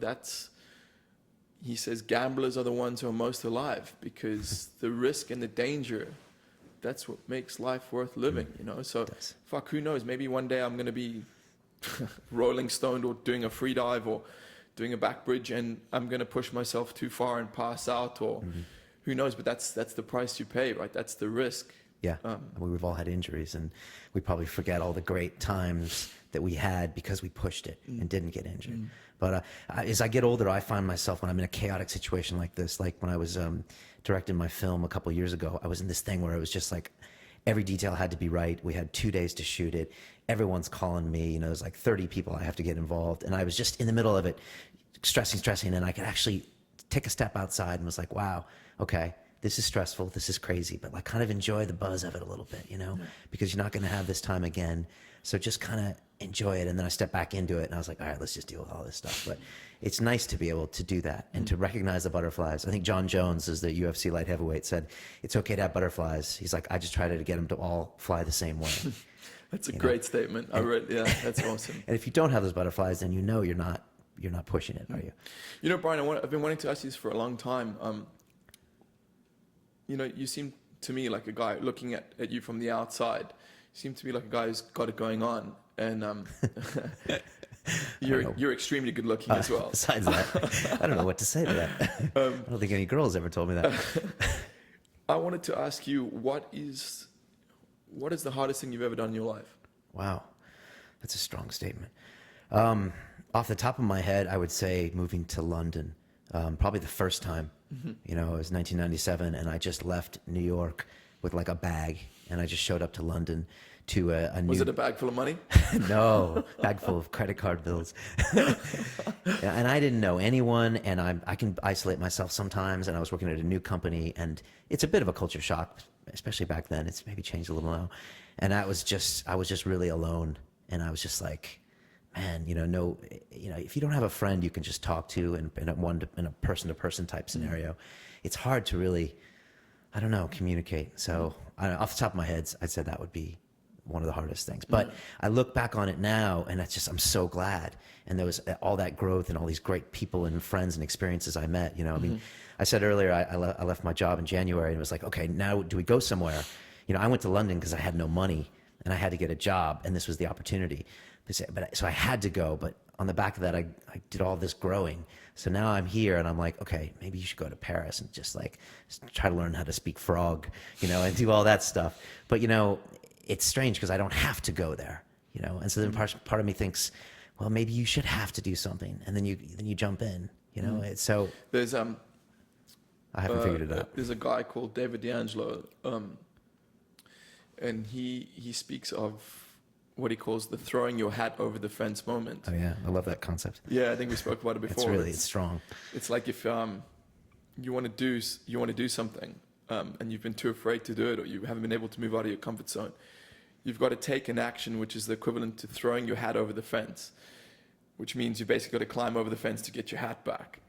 [SPEAKER 2] he says gamblers are the ones who are most alive, because the risk and the danger, that's what makes life worth living, you know? So, fuck, who knows? Maybe one day I'm going to be rolling stoned or doing a free dive or doing a back bridge, and I'm going to push myself too far and pass out, or who knows? But that's the price you pay, right? That's the risk.
[SPEAKER 1] Yeah, we've all had injuries, and we probably forget all the great times that we had because we pushed it and didn't get injured. But as I get older, I find myself when I'm in a chaotic situation like this, like when I was directing my film a couple years ago, I was in this thing where it was just like every detail had to be right. We had 2 days to shoot it. Everyone's calling me, you know, there's like 30 people I have to get involved. And I was just in the middle of it, stressing, and I could actually take a step outside and was like, wow, okay, this is stressful, this is crazy, but like kind of enjoy the buzz of it a little bit, you know, because you're not going to have this time again. So just kind of enjoy it. And then I stepped back into it and I was like, all right, let's just deal with all this stuff. But it's nice to be able to do that and to recognize the butterflies. I think John Jones, is the UFC light heavyweight, said, it's okay to have butterflies. He's like, I just try to get them to all fly the same way.
[SPEAKER 2] That's a great statement. Yeah, that's awesome.
[SPEAKER 1] And if you don't have those butterflies, then you know you're not pushing it, are you?
[SPEAKER 2] You know, Brian, I've been wanting to ask you this for a long time. You know, you seem to me like a guy looking at you from the outside. You seem to me like a guy who's got it going on, and you're extremely good looking as well.
[SPEAKER 1] Besides that, I don't know what to say to that. I don't think any girls ever told me that.
[SPEAKER 2] I wanted to ask you, what is the hardest thing you've ever done in your life?
[SPEAKER 1] Wow, that's a strong statement. Off the top of my head, I would say moving to London, probably the first time. You know, it was 1997, and I just left New York with like a bag, and I just showed up to London to a new...
[SPEAKER 2] Was it a bag full of money?
[SPEAKER 1] No, bag full of credit card bills. And I didn't know anyone, and I can isolate myself sometimes, and I was working at a new company, and it's a bit of a culture shock, especially back then. It's maybe changed a little now. And I was just really alone, and I was just like, man, if you don't have a friend you can just talk to in a person-to-person type scenario, it's hard to really, I don't know, communicate. So off the top of my head, I'd say that would be one of the hardest things. But I look back on it now, and I'm so glad. And there was all that growth and all these great people and friends and experiences I met. You know, I mean, I said earlier I left my job in January, and it was like, okay, now do we go somewhere? You know, I went to London because I had no money, and I had to get a job, and this was the opportunity. So I had to go, but on the back of that, I did all this growing. So now I'm here, and I'm like, okay, maybe you should go to Paris and just like try to learn how to speak frog, you know, and do all that stuff. But, you know, it's strange because I don't have to go there, you know. And so then part of me thinks, well, maybe you should have to do something, and then you jump in, you know. So
[SPEAKER 2] there's
[SPEAKER 1] I haven't figured it out.
[SPEAKER 2] There's a guy called David D'Angelo, and he speaks of what he calls the throwing your hat over the fence moment.
[SPEAKER 1] Oh yeah, I love that concept.
[SPEAKER 2] Yeah, I think we spoke about it before.
[SPEAKER 1] It's strong.
[SPEAKER 2] It's like if you want to do something, and you've been too afraid to do it, or you haven't been able to move out of your comfort zone, you've got to take an action which is the equivalent to throwing your hat over the fence, which means you basically got to climb over the fence to get your hat back.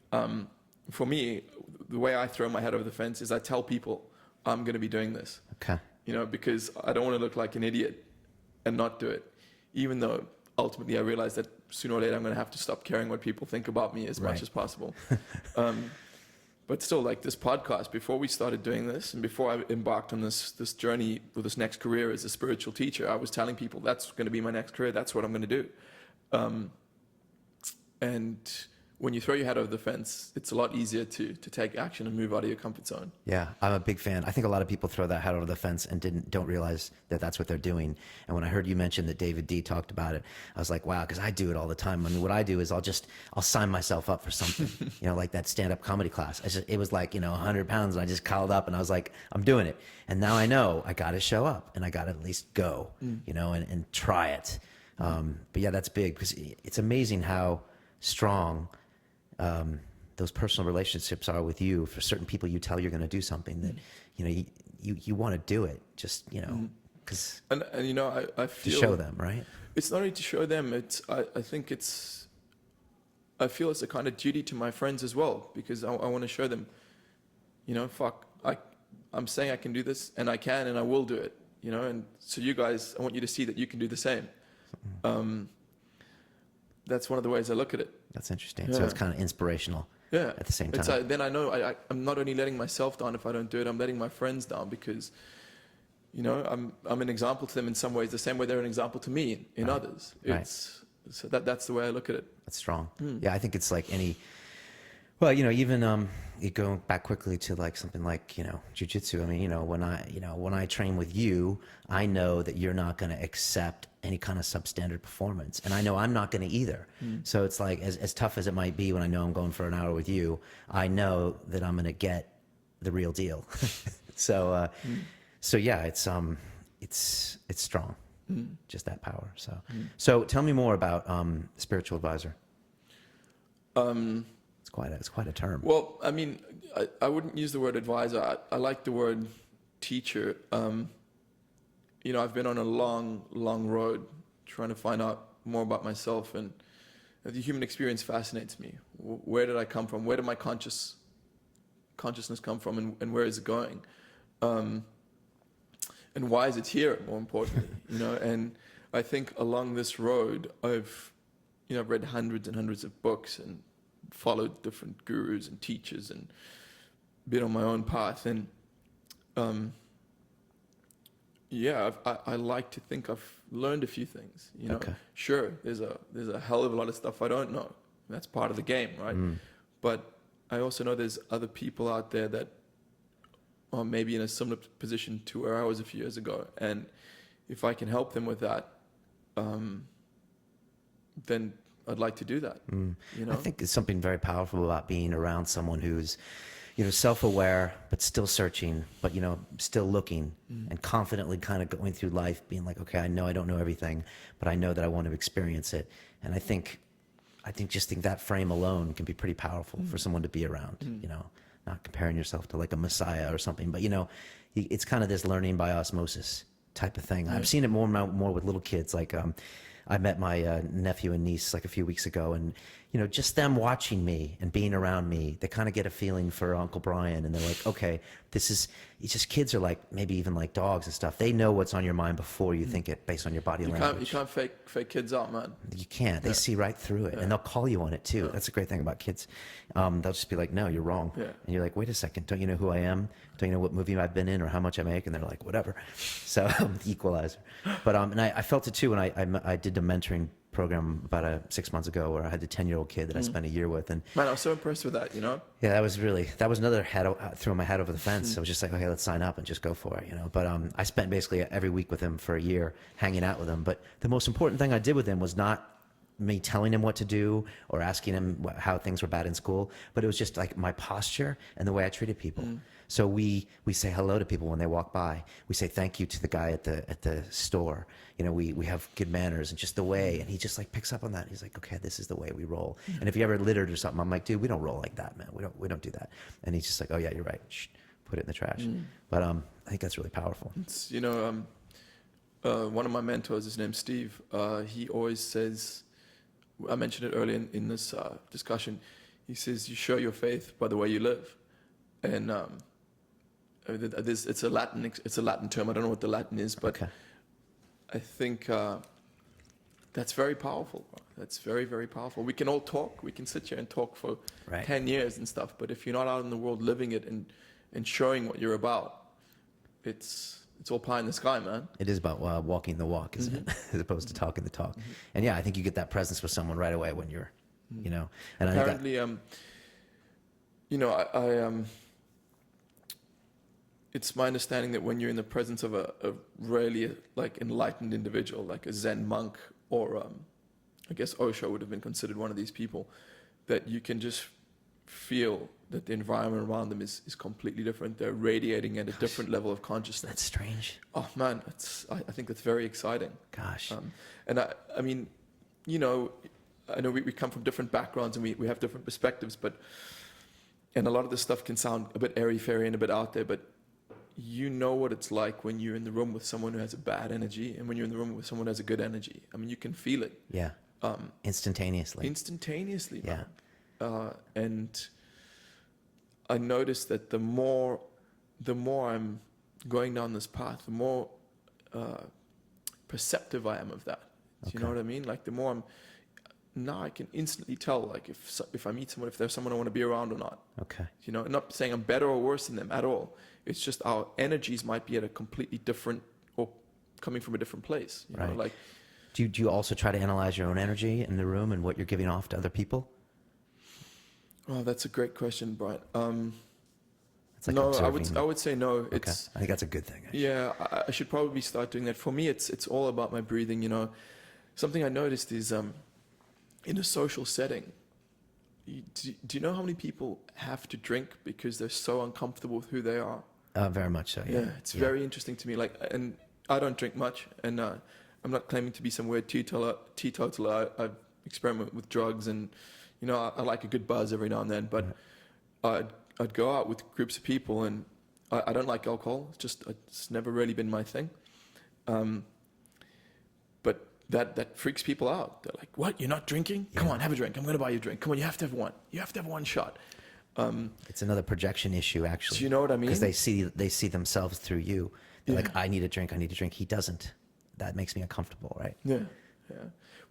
[SPEAKER 2] For me, the way I throw my hat over the fence is I tell people I'm going to be doing this.
[SPEAKER 1] Okay.
[SPEAKER 2] You know, because I don't want to look like an idiot and not do it, even though ultimately I realize that sooner or later I'm going to have to stop caring what people think about me as much as possible. But still, like this podcast, before we started doing this and before I embarked on this journey with this next career as a spiritual teacher, I was telling people that's going to be my next career. That's what I'm going to do. And when you throw your hat over the fence, it's a lot easier to take action and move out of your comfort zone.
[SPEAKER 1] Yeah, I'm a big fan. I think a lot of people throw that hat over the fence and don't realize that that's what they're doing. And when I heard you mention that David D talked about it, I was like, wow, because I do it all the time. I mean, what I do is I'll sign myself up for something, you know, like that stand-up comedy class. It was like, 100 pounds, and I just called up and I was like, I'm doing it. And now I know I got to show up and I got to at least go, and try it. But yeah, that's big because it's amazing how strong those personal relationships are with you. For certain people, you tell you're going to do something that you want to do it, just because
[SPEAKER 2] and I feel
[SPEAKER 1] to show them, right?
[SPEAKER 2] It's not only to show them. I feel it's a kind of duty to my friends as well, because I want to show them, I'm saying I can do this, and I can, and I will do it. You know, and so you guys, I want you to see that you can do the same. That's one of the ways I look at it.
[SPEAKER 1] That's interesting.
[SPEAKER 2] Yeah.
[SPEAKER 1] So it's kind of inspirational.
[SPEAKER 2] Yeah.
[SPEAKER 1] At the same time.
[SPEAKER 2] It's then I know I'm not only letting myself down if I don't do it, I'm letting my friends down, because, you know, I'm an example to them in some ways, the same way they're an example to me in others. So that's the way I look at it.
[SPEAKER 1] That's strong. Yeah, I think it's like well, you know, even you go back quickly to like something like, you know, jiu-jitsu. I mean, you know, when I train with you, I know that you're not going to accept any kind of substandard performance, and I know I'm not going to either. So it's like, as tough as it might be when I know I'm going for an hour with you, I know that I'm going to get the real deal. So yeah, it's strong, just that power. So tell me more about spiritual advisor. It's quite a term.
[SPEAKER 2] Well, I mean, I wouldn't use the word advisor. I like the word teacher. You know, I've been on a long road trying to find out more about myself, and the human experience fascinates me. Where did I come from? Where did my consciousness come from, and where is it going? And why is it here, more importantly? You know, and I think along this road, I've read hundreds and hundreds of books and followed different gurus and teachers and been on my own path. And I like to think I've learned a few things. You know, Sure, there's a hell of a lot of stuff I don't know. That's part of the game, right? But I also know there's other people out there that are maybe in a similar position to where I was a few years ago, and if I can help them with that, then I'd like to do that. You know?
[SPEAKER 1] I think it's something very powerful about being around someone who's, you know, self-aware, but still searching, but, you know, still looking and confidently kind of going through life being like, okay, I know I don't know everything, but I know that I want to experience it. And I think that frame alone can be pretty powerful for someone to be around, you know, not comparing yourself to like a messiah or something, but, you know, it's kind of this learning by osmosis type of thing. I've seen it more and more with little kids. Like, I met my nephew and niece like a few weeks ago, and, you know, just them watching me and being around me, they kind of get a feeling for Uncle Brian, and they're like, okay, it's just kids are like, maybe even like dogs and stuff. They know what's on your mind before you think it based on your body language.
[SPEAKER 2] You can't fake kids out, man.
[SPEAKER 1] You can't. They see right through it, and they'll call you on it too. That's a great thing about kids. They'll just be like, no, you're wrong. And you're like, wait a second, don't you know who I am? Don't you know what movie I've been in or how much I make? And they're like, whatever. So the equalizer. But and I felt it too when I did the mentoring program about 6 months ago, where I had the 10-year-old kid that I spent a year with. And
[SPEAKER 2] man, I was so impressed with that, you know?
[SPEAKER 1] Yeah, that was another throwing my hat over the fence. I was just like, okay, let's sign up and just go for it, you know? But I spent basically every week with him for a year, hanging out with him. But the most important thing I did with him was not me telling him what to do or asking him how things were bad in school, but it was just like my posture and the way I treated people. So we say hello to people when they walk by. We say thank you to the guy at the store. You know, we have good manners, and just the way, and he just like picks up on that. He's like, okay, this is the way we roll. And if you ever littered or something, I'm like, dude, we don't roll like that, man. We don't do that. And he's just like, oh yeah, you're right. Shh, put it in the trash. But I think that's really powerful.
[SPEAKER 2] It's, you know, one of my mentors, his name's Steve. He always says, I mentioned it earlier in this discussion. He says, you show your faith by the way you live. And it's a Latin term. I don't know what the Latin is, but I think that's very powerful. That's very, very powerful. We can all talk. We can sit here and talk for 10 years and stuff. But if you're not out in the world living it and showing what you're about, it's all pie in the sky, man.
[SPEAKER 1] It is about walking the walk, isn't it? As opposed to talking the talk. And yeah, I think you get that presence with someone right away when you're, you know. And
[SPEAKER 2] apparently, you know, I it's my understanding that when you're in the presence of a really like enlightened individual, like a Zen monk, or I guess Osho would have been considered one of these people, that you can just feel that the environment around them is completely different. They're radiating at a different level of consciousness.
[SPEAKER 1] That's strange.
[SPEAKER 2] Oh man, I think that's very exciting.
[SPEAKER 1] Gosh.
[SPEAKER 2] And I mean, you know, I know we come from different backgrounds and we have different perspectives, and a lot of this stuff can sound a bit airy-fairy and a bit out there, but you know what it's like when you're in the room with someone who has a bad energy and when you're in the room with someone who has a good energy. I mean, you can feel it.
[SPEAKER 1] Yeah. Instantaneously.
[SPEAKER 2] Instantaneously, man.
[SPEAKER 1] Yeah.
[SPEAKER 2] And I noticed that the more the more I'm going down this path, the more perceptive I am of that. Do you know what I mean? Like the more now I can instantly tell, like if I meet someone, if there's someone I want to be around or not.
[SPEAKER 1] Okay.
[SPEAKER 2] You know, not saying I'm better or worse than them at all. It's just our energies might be at a completely different, or coming from a different place. You know, like.
[SPEAKER 1] Do you also try to analyze your own energy in the room and what you're giving off to other people?
[SPEAKER 2] Oh, that's a great question, Brian.
[SPEAKER 1] It's like
[SPEAKER 2] no,
[SPEAKER 1] observing.
[SPEAKER 2] I would say no.
[SPEAKER 1] Okay.
[SPEAKER 2] It's,
[SPEAKER 1] I think that's a good thing. Actually.
[SPEAKER 2] yeah, I should probably start doing that. For me, it's all about my breathing. You know, something I noticed is in a social setting. Do you know how many people have to drink because they're so uncomfortable with who they are?
[SPEAKER 1] Very much so. Yeah,
[SPEAKER 2] it's very interesting to me. Like, and I don't drink much, and I'm not claiming to be some weird teetotaler. I experiment with drugs, and you know, I like a good buzz every now and then. But I'd go out with groups of people, and I don't like alcohol. It's never really been my thing. But that freaks people out. They're like, "What? You're not drinking? Come on, have a drink. I'm going to buy you a drink. Come on, you have to have one. You have to have one shot."
[SPEAKER 1] It's another projection issue, actually.
[SPEAKER 2] Do you know what I mean?
[SPEAKER 1] Because they see themselves through you. They're like, I need a drink. He doesn't. That makes me uncomfortable, right?
[SPEAKER 2] Yeah.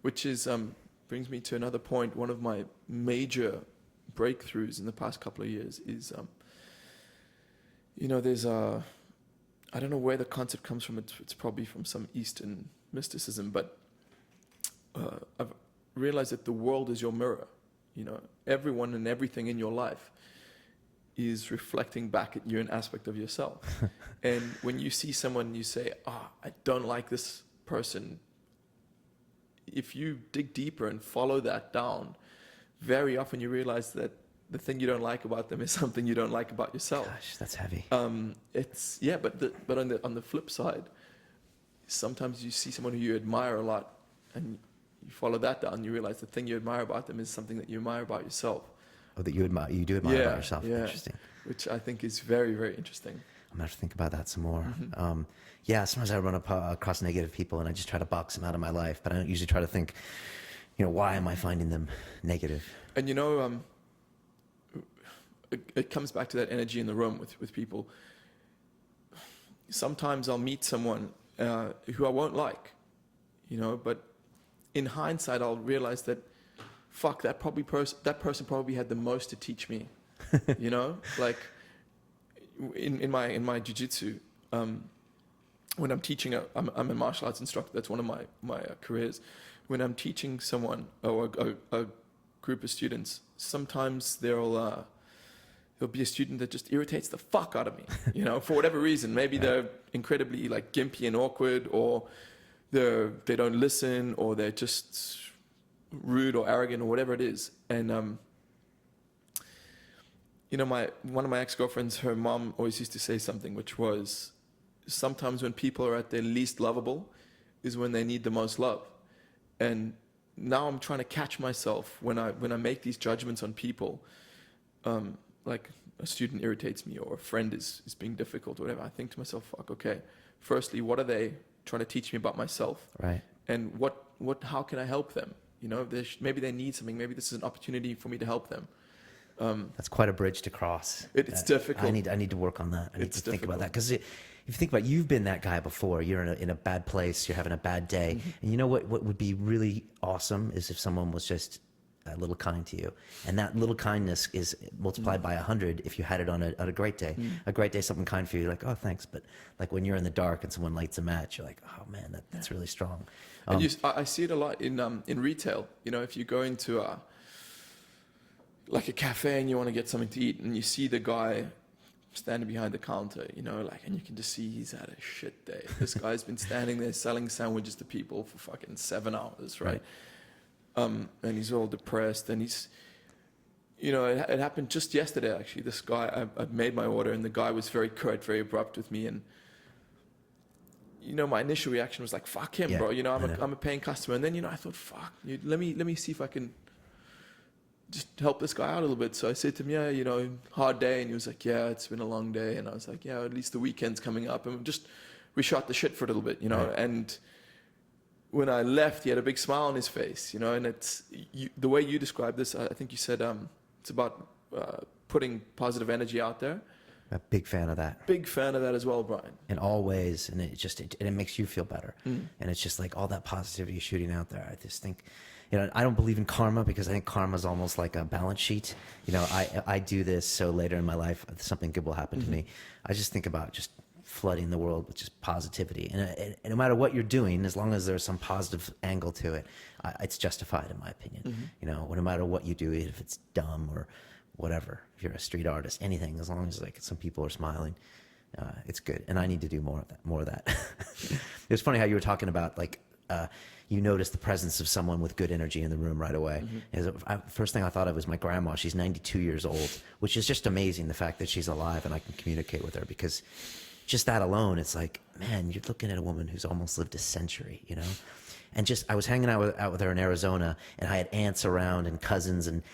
[SPEAKER 2] Which is brings me to another point. One of my major breakthroughs in the past couple of years is, you know, there's I don't know where the concept comes from. It's probably from some Eastern mysticism, but I've realized that the world is your mirror. You know, everyone and everything in your life is reflecting back at you an aspect of yourself. And when you see someone, you say, I don't like this person. If you dig deeper and follow that down, very often you realize that the thing you don't like about them is something you don't like about yourself.
[SPEAKER 1] Gosh, that's heavy.
[SPEAKER 2] But on the flip side, sometimes you see someone who you admire a lot, and you follow that down, you realize the thing you admire about them is something that you admire about yourself.
[SPEAKER 1] Oh, that you do admire about yourself.
[SPEAKER 2] Yeah.
[SPEAKER 1] Interesting.
[SPEAKER 2] Which I think is very, very interesting.
[SPEAKER 1] I'm gonna have to think about that some more.
[SPEAKER 2] Mm-hmm.
[SPEAKER 1] Sometimes I run across negative people and I just try to box them out of my life, but I don't usually try to think, you know, why am I finding them negative?
[SPEAKER 2] And you know, it comes back to that energy in the room with people. Sometimes I'll meet someone who I won't like, you know, but in hindsight, I'll realize that, fuck, that person probably had the most to teach me, you know, like in my jiu-jitsu, when I'm teaching, I'm a martial arts instructor. That's one of my careers. When I'm teaching someone or a group of students, sometimes there'll be a student that just irritates the fuck out of me, you know, for whatever reason. Maybe they're incredibly like gimpy and awkward, or they don't listen, or they're just rude or arrogant or whatever it is. And you know, one of my ex-girlfriends, her mom always used to say something, which was, sometimes when people are at their least lovable is when they need the most love. And now I'm trying to catch myself when I make these judgments on people, like a student irritates me or a friend is being difficult or whatever. I think to myself, fuck, okay, firstly, what are they trying to teach me about myself?
[SPEAKER 1] Right.
[SPEAKER 2] And how can I help them? You know, maybe they need something. Maybe this is an opportunity for me to help them.
[SPEAKER 1] That's quite a bridge to cross.
[SPEAKER 2] It's difficult.
[SPEAKER 1] I need to work on that. I need to think about
[SPEAKER 2] difficult.
[SPEAKER 1] that, because if you think about it, you've been that guy before. You're in a bad place. You're having a bad day, and you know what would be really awesome is if someone was just a little kind to you, and that little kindness is multiplied by 100 if you had it on a great day. A great day, something kind for you, like, oh, thanks. But like when you're in the dark and someone lights a match, you're like, oh man, that's really strong.
[SPEAKER 2] And I see it a lot in retail. You know, if you go into like a cafe and you want to get something to eat, and you see the guy standing behind the counter, you know, like, and you can just see he's had a shit day. This guy's been standing there selling sandwiches to people for fucking 7 hours, right? And he's all depressed, and he's, you know, it happened just yesterday, actually. This guy, I made my order, and the guy was very curt, very abrupt with me, and, you know, my initial reaction was like, fuck him, bro. You know, I'm a paying customer. And then, you know, I thought, fuck, let me see if I can just help this guy out a little bit. So I said to him, yeah, you know, hard day. And he was like, yeah, it's been a long day. And I was like, yeah, at least the weekend's coming up. And we shot the shit for a little bit, you know. Right. And when I left, he had a big smile on his face, you know. And it's the way you described this, I think you said it's about putting positive energy out there.
[SPEAKER 1] A big fan of that.
[SPEAKER 2] Big fan of that as well, Brian.
[SPEAKER 1] In all ways, and it makes you feel better. And it's just like all that positivity shooting out there. I just think, I don't believe in karma because I think karma is almost like a balance sheet. I do this so later in my life something good will happen to me. I just think about just flooding the world with just positivity, and no matter what you're doing, as long as there's some positive angle to it, it's justified in my opinion. No matter what you do, if it's dumb or whatever, if you're a street artist, anything, as long as like some people are smiling, it's good. And I need to do more of that. It's funny how you were talking about like you notice the presence of someone with good energy in the room right away. First thing I thought of was my grandma. She's 92 years old, which is just amazing, the fact that she's alive and I can communicate with her, because just that alone, it's like, man, you're looking at a woman who's almost lived a century, And just, I was hanging out with her in Arizona, and I had aunts around and cousins, and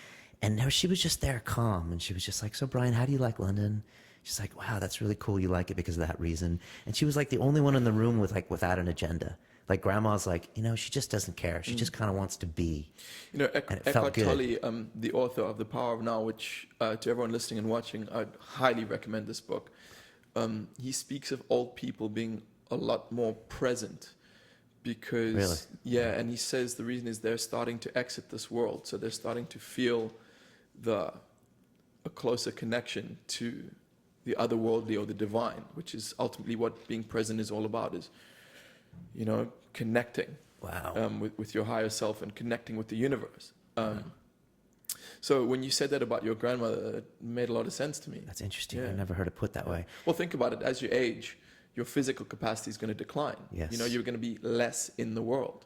[SPEAKER 1] she was just there calm, and she was just like, so Brian, how do you like London? She's like, wow, that's really cool. You like it because of that reason. And she was like the only one in the room without an agenda. Like grandma's like, she just doesn't care. She just kind of wants to be.
[SPEAKER 2] Eckhart Tolle, the author of The Power of Now, which to everyone listening and watching, I'd highly recommend this book. He speaks of old people being a lot more present because,
[SPEAKER 1] really?
[SPEAKER 2] Yeah, and he says the reason is they're starting to exit this world. So they're starting to feel a closer connection to the otherworldly or the divine, which is ultimately what being present is all about, is, connecting with your higher self and connecting with the universe. So when you said that about your grandmother, it made a lot of sense to me.
[SPEAKER 1] That's interesting. I never heard it put that way.
[SPEAKER 2] Well, think about it. As you age, your physical capacity is going to decline.
[SPEAKER 1] Yes.
[SPEAKER 2] You're going to be less in the world.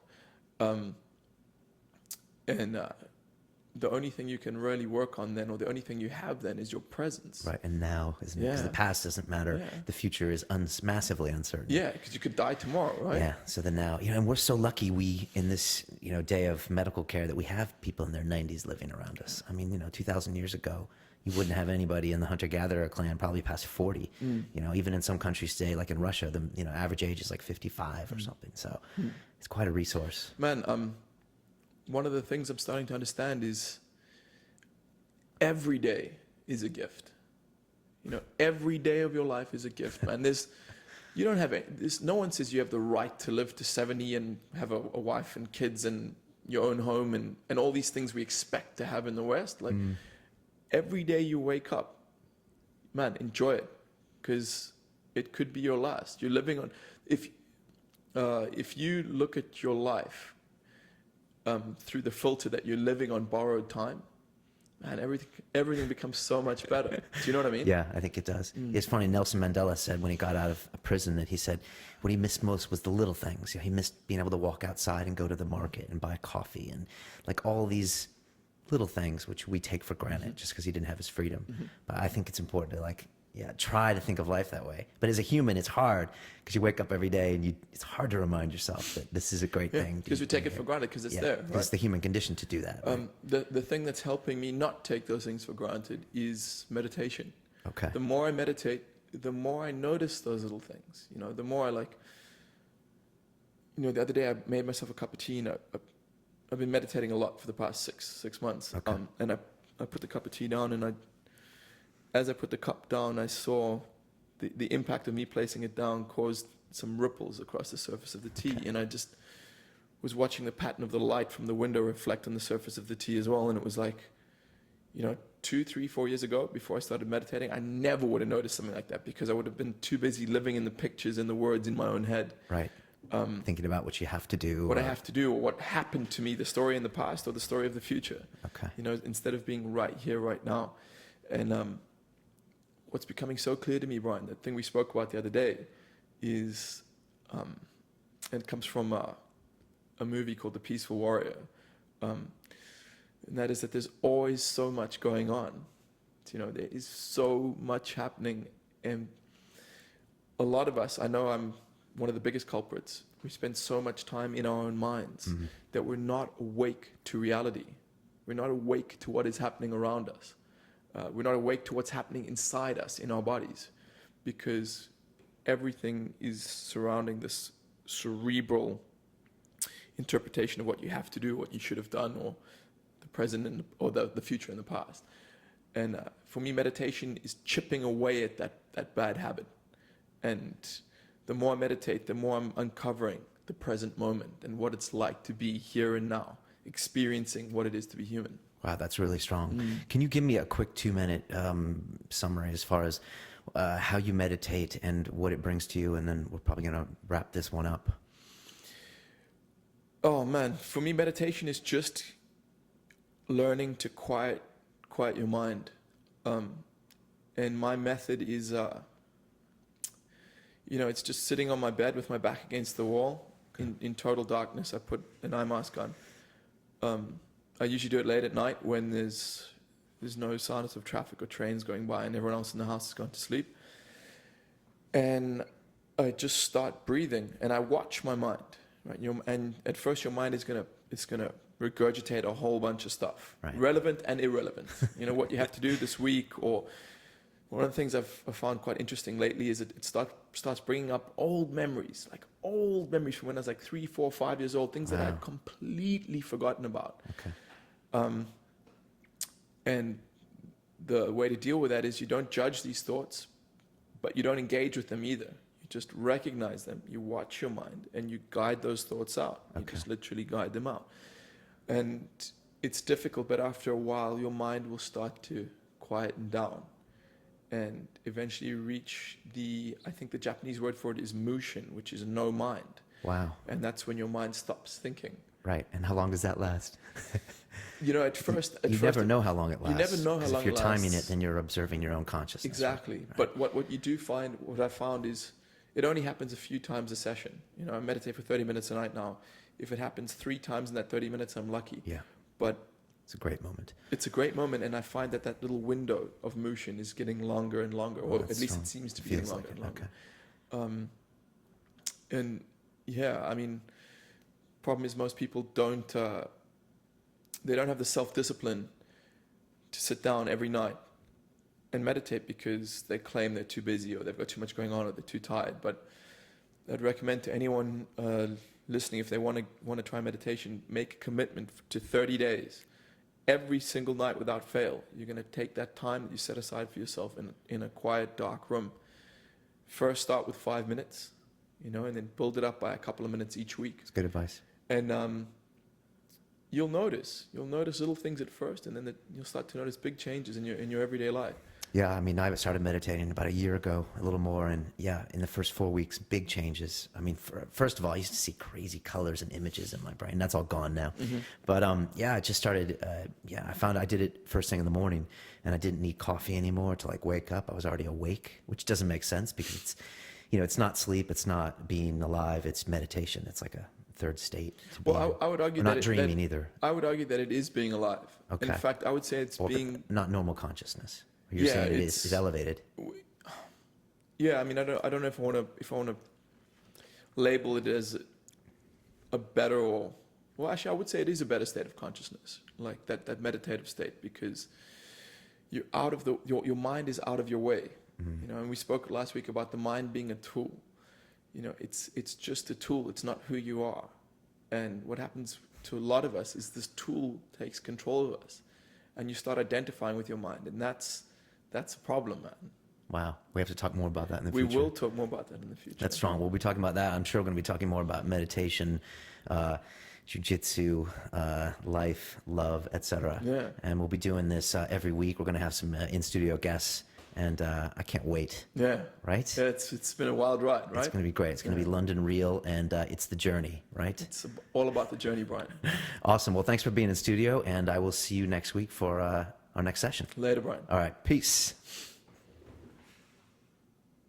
[SPEAKER 2] The only thing you can really work on then, or the only thing you have then, is your presence.
[SPEAKER 1] Right, and now, isn't it? Because the past doesn't matter. Yeah. The future is massively uncertain.
[SPEAKER 2] Yeah, because you could die tomorrow, right?
[SPEAKER 1] Yeah, so the now. And we're so lucky in this, day of medical care, that we have people in their 90s living around us. I mean, 2,000 years ago, you wouldn't have anybody in the hunter-gatherer clan probably past 40. Even in some countries today, like in Russia, the average age is like 55 or something. So it's quite a resource.
[SPEAKER 2] Man, one of the things I'm starting to understand is every day is a gift. Every day of your life is a gift, man. No one says you have the right to live to 70 and have a wife and kids and your own home and all these things we expect to have in the West. Like every day you wake up, man, enjoy it, because it could be your last. You're living on, if you look at your life through the filter that you're living on borrowed time, man, everything becomes so much better. Do you know what I mean?
[SPEAKER 1] Yeah, I think it does. It's funny, Nelson Mandela said when he got out of prison that he said what he missed most was the little things. He missed being able to walk outside and go to the market and buy coffee, and like all these little things which we take for granted just because he didn't have his freedom. But I think it's important to try to think of life that way. But as a human, it's hard because you wake up every day and it's hard to remind yourself that this is a great thing.
[SPEAKER 2] Because we take it for granted because it's there. Right?
[SPEAKER 1] It's the human condition to do that. Right?
[SPEAKER 2] The thing that's helping me not take those things for granted is meditation.
[SPEAKER 1] Okay.
[SPEAKER 2] The more I meditate, the more I notice those little things. The more I the other day I made myself a cup of tea, and I've been meditating a lot for the past six months.
[SPEAKER 1] Okay.
[SPEAKER 2] And I put the cup of tea down, and as I put the cup down, I saw the impact of me placing it down caused some ripples across the surface of the tea. Okay. And I just was watching the pattern of the light from the window reflect on the surface of the tea as well. And it was like, 2, 3, 4 years ago, before I started meditating, I never would have noticed something like that because I would have been too busy living in the pictures and the words in my own head.
[SPEAKER 1] Right. Thinking about what you have to do.
[SPEAKER 2] What I have to do, or what happened to me, the story in the past or the story of the future.
[SPEAKER 1] Okay.
[SPEAKER 2] Instead of being right here, right now. And what's becoming so clear to me, Brian, that thing we spoke about the other day is, and it comes from a movie called The Peaceful Warrior. And that is that there's always so much going on. There is so much happening. And a lot of us, I know I'm one of the biggest culprits, we spend so much time in our own minds that we're not awake to reality. We're not awake to what is happening around us. We're not awake to what's happening inside us, in our bodies, because everything is surrounding this cerebral interpretation of what you have to do, what you should have done, or the present or the future and the past. And for me, meditation is chipping away at that bad habit. And the more I meditate, the more I'm uncovering the present moment and what it's like to be here and now, experiencing what it is to be human.
[SPEAKER 1] Wow, that's really strong. Can you give me a quick 2-minute summary as far as how you meditate and what it brings to you? And then we're probably going to wrap this one up.
[SPEAKER 2] Oh man, for me, meditation is just learning to quiet your mind. And my method is, it's just sitting on my bed with my back against the wall in total darkness. I put an eye mask on. I usually do it late at night when there's no signs of traffic or trains going by and everyone else in the house has gone to sleep. And I just start breathing and I watch my mind. Right? And at first your mind is gonna regurgitate a whole bunch of stuff,
[SPEAKER 1] right,
[SPEAKER 2] relevant and irrelevant. What you have to do this week, or one of the things I've found quite interesting lately is it starts bringing up old memories from when I was like 3, 4, 5 years old, things that I'd completely forgotten about.
[SPEAKER 1] Okay.
[SPEAKER 2] And the way to deal with that is you don't judge these thoughts, but you don't engage with them either. You just recognize them, you watch your mind, and you guide those thoughts out. You just literally guide them out. And it's difficult, but after a while, your mind will start to quieten down. And eventually you reach I think the Japanese word for it is mushin, which is no mind.
[SPEAKER 1] Wow.
[SPEAKER 2] And that's when your mind stops thinking.
[SPEAKER 1] Right. And how long does that last?
[SPEAKER 2] At first...
[SPEAKER 1] You never know how long it lasts.
[SPEAKER 2] You never know how long it lasts.
[SPEAKER 1] If you're timing it, then you're observing your own consciousness.
[SPEAKER 2] Exactly. Right? But what you do find, what I found is, it only happens a few times a session. I meditate for 30 minutes a night now. If it happens 3 times in that 30 minutes, I'm lucky.
[SPEAKER 1] Yeah.
[SPEAKER 2] But
[SPEAKER 1] it's a great moment.
[SPEAKER 2] It's a great moment, and I find that little window of mushin is getting longer and longer, or at least it seems to be getting longer and longer.
[SPEAKER 1] Okay.
[SPEAKER 2] And yeah, I mean, problem is most people don't have the self-discipline to sit down every night and meditate because they claim they're too busy or they've got too much going on or they're too tired. But I'd recommend to anyone listening, if they want to try meditation, make a commitment to 30 days. Every single night without fail, you're going to take that time that you set aside for yourself in a quiet, dark room. First start with 5 minutes, and then build it up by a couple of minutes each week.
[SPEAKER 1] It's good advice.
[SPEAKER 2] And you'll notice little things at first, and then you'll start to notice big changes in your everyday life.
[SPEAKER 1] Yeah, I mean, I started meditating about a year ago, a little more, and yeah, in the first 4 weeks, big changes. I mean, first of all, I used to see crazy colors and images in my brain. That's all gone now. Mm-hmm. But I just started, I found I did it first thing in the morning, and I didn't need coffee anymore to wake up. I was already awake, which doesn't make sense because it's not sleep, it's not being alive, it's meditation. It's like a third state.
[SPEAKER 2] I would argue
[SPEAKER 1] that not dreaming either.
[SPEAKER 2] I would argue that it is being alive. Okay. In fact, I would say it's being
[SPEAKER 1] not normal consciousness. You're saying it is elevated.
[SPEAKER 2] Yeah, I mean, I don't know if I want to label it as a better actually, I would say it is a better state of consciousness, like that meditative state, because you're out of your mind is out of your way. Mm-hmm. And we spoke last week about the mind being a tool. It's just a tool. It's not who you are. And what happens to a lot of us is this tool takes control of us, and you start identifying with your mind, and that's a problem, man.
[SPEAKER 1] Wow. We have to talk more about that in the future.
[SPEAKER 2] We will talk more about that in the future.
[SPEAKER 1] That's strong. We'll be talking about that. I'm sure we're going to be talking more about meditation, jiu-jitsu, life, love, etc.
[SPEAKER 2] Yeah.
[SPEAKER 1] And we'll be doing this every week. We're going to have some in-studio guests, and I can't wait.
[SPEAKER 2] Yeah.
[SPEAKER 1] Right?
[SPEAKER 2] Yeah, it's been a wild ride, right?
[SPEAKER 1] It's going to be great. It's going to be London real, and it's the journey, right?
[SPEAKER 2] It's all about the journey, Brian.
[SPEAKER 1] Awesome. Well, thanks for being in studio, and I will see you next week for our next session.
[SPEAKER 2] Later, Brian.
[SPEAKER 1] All right. Peace.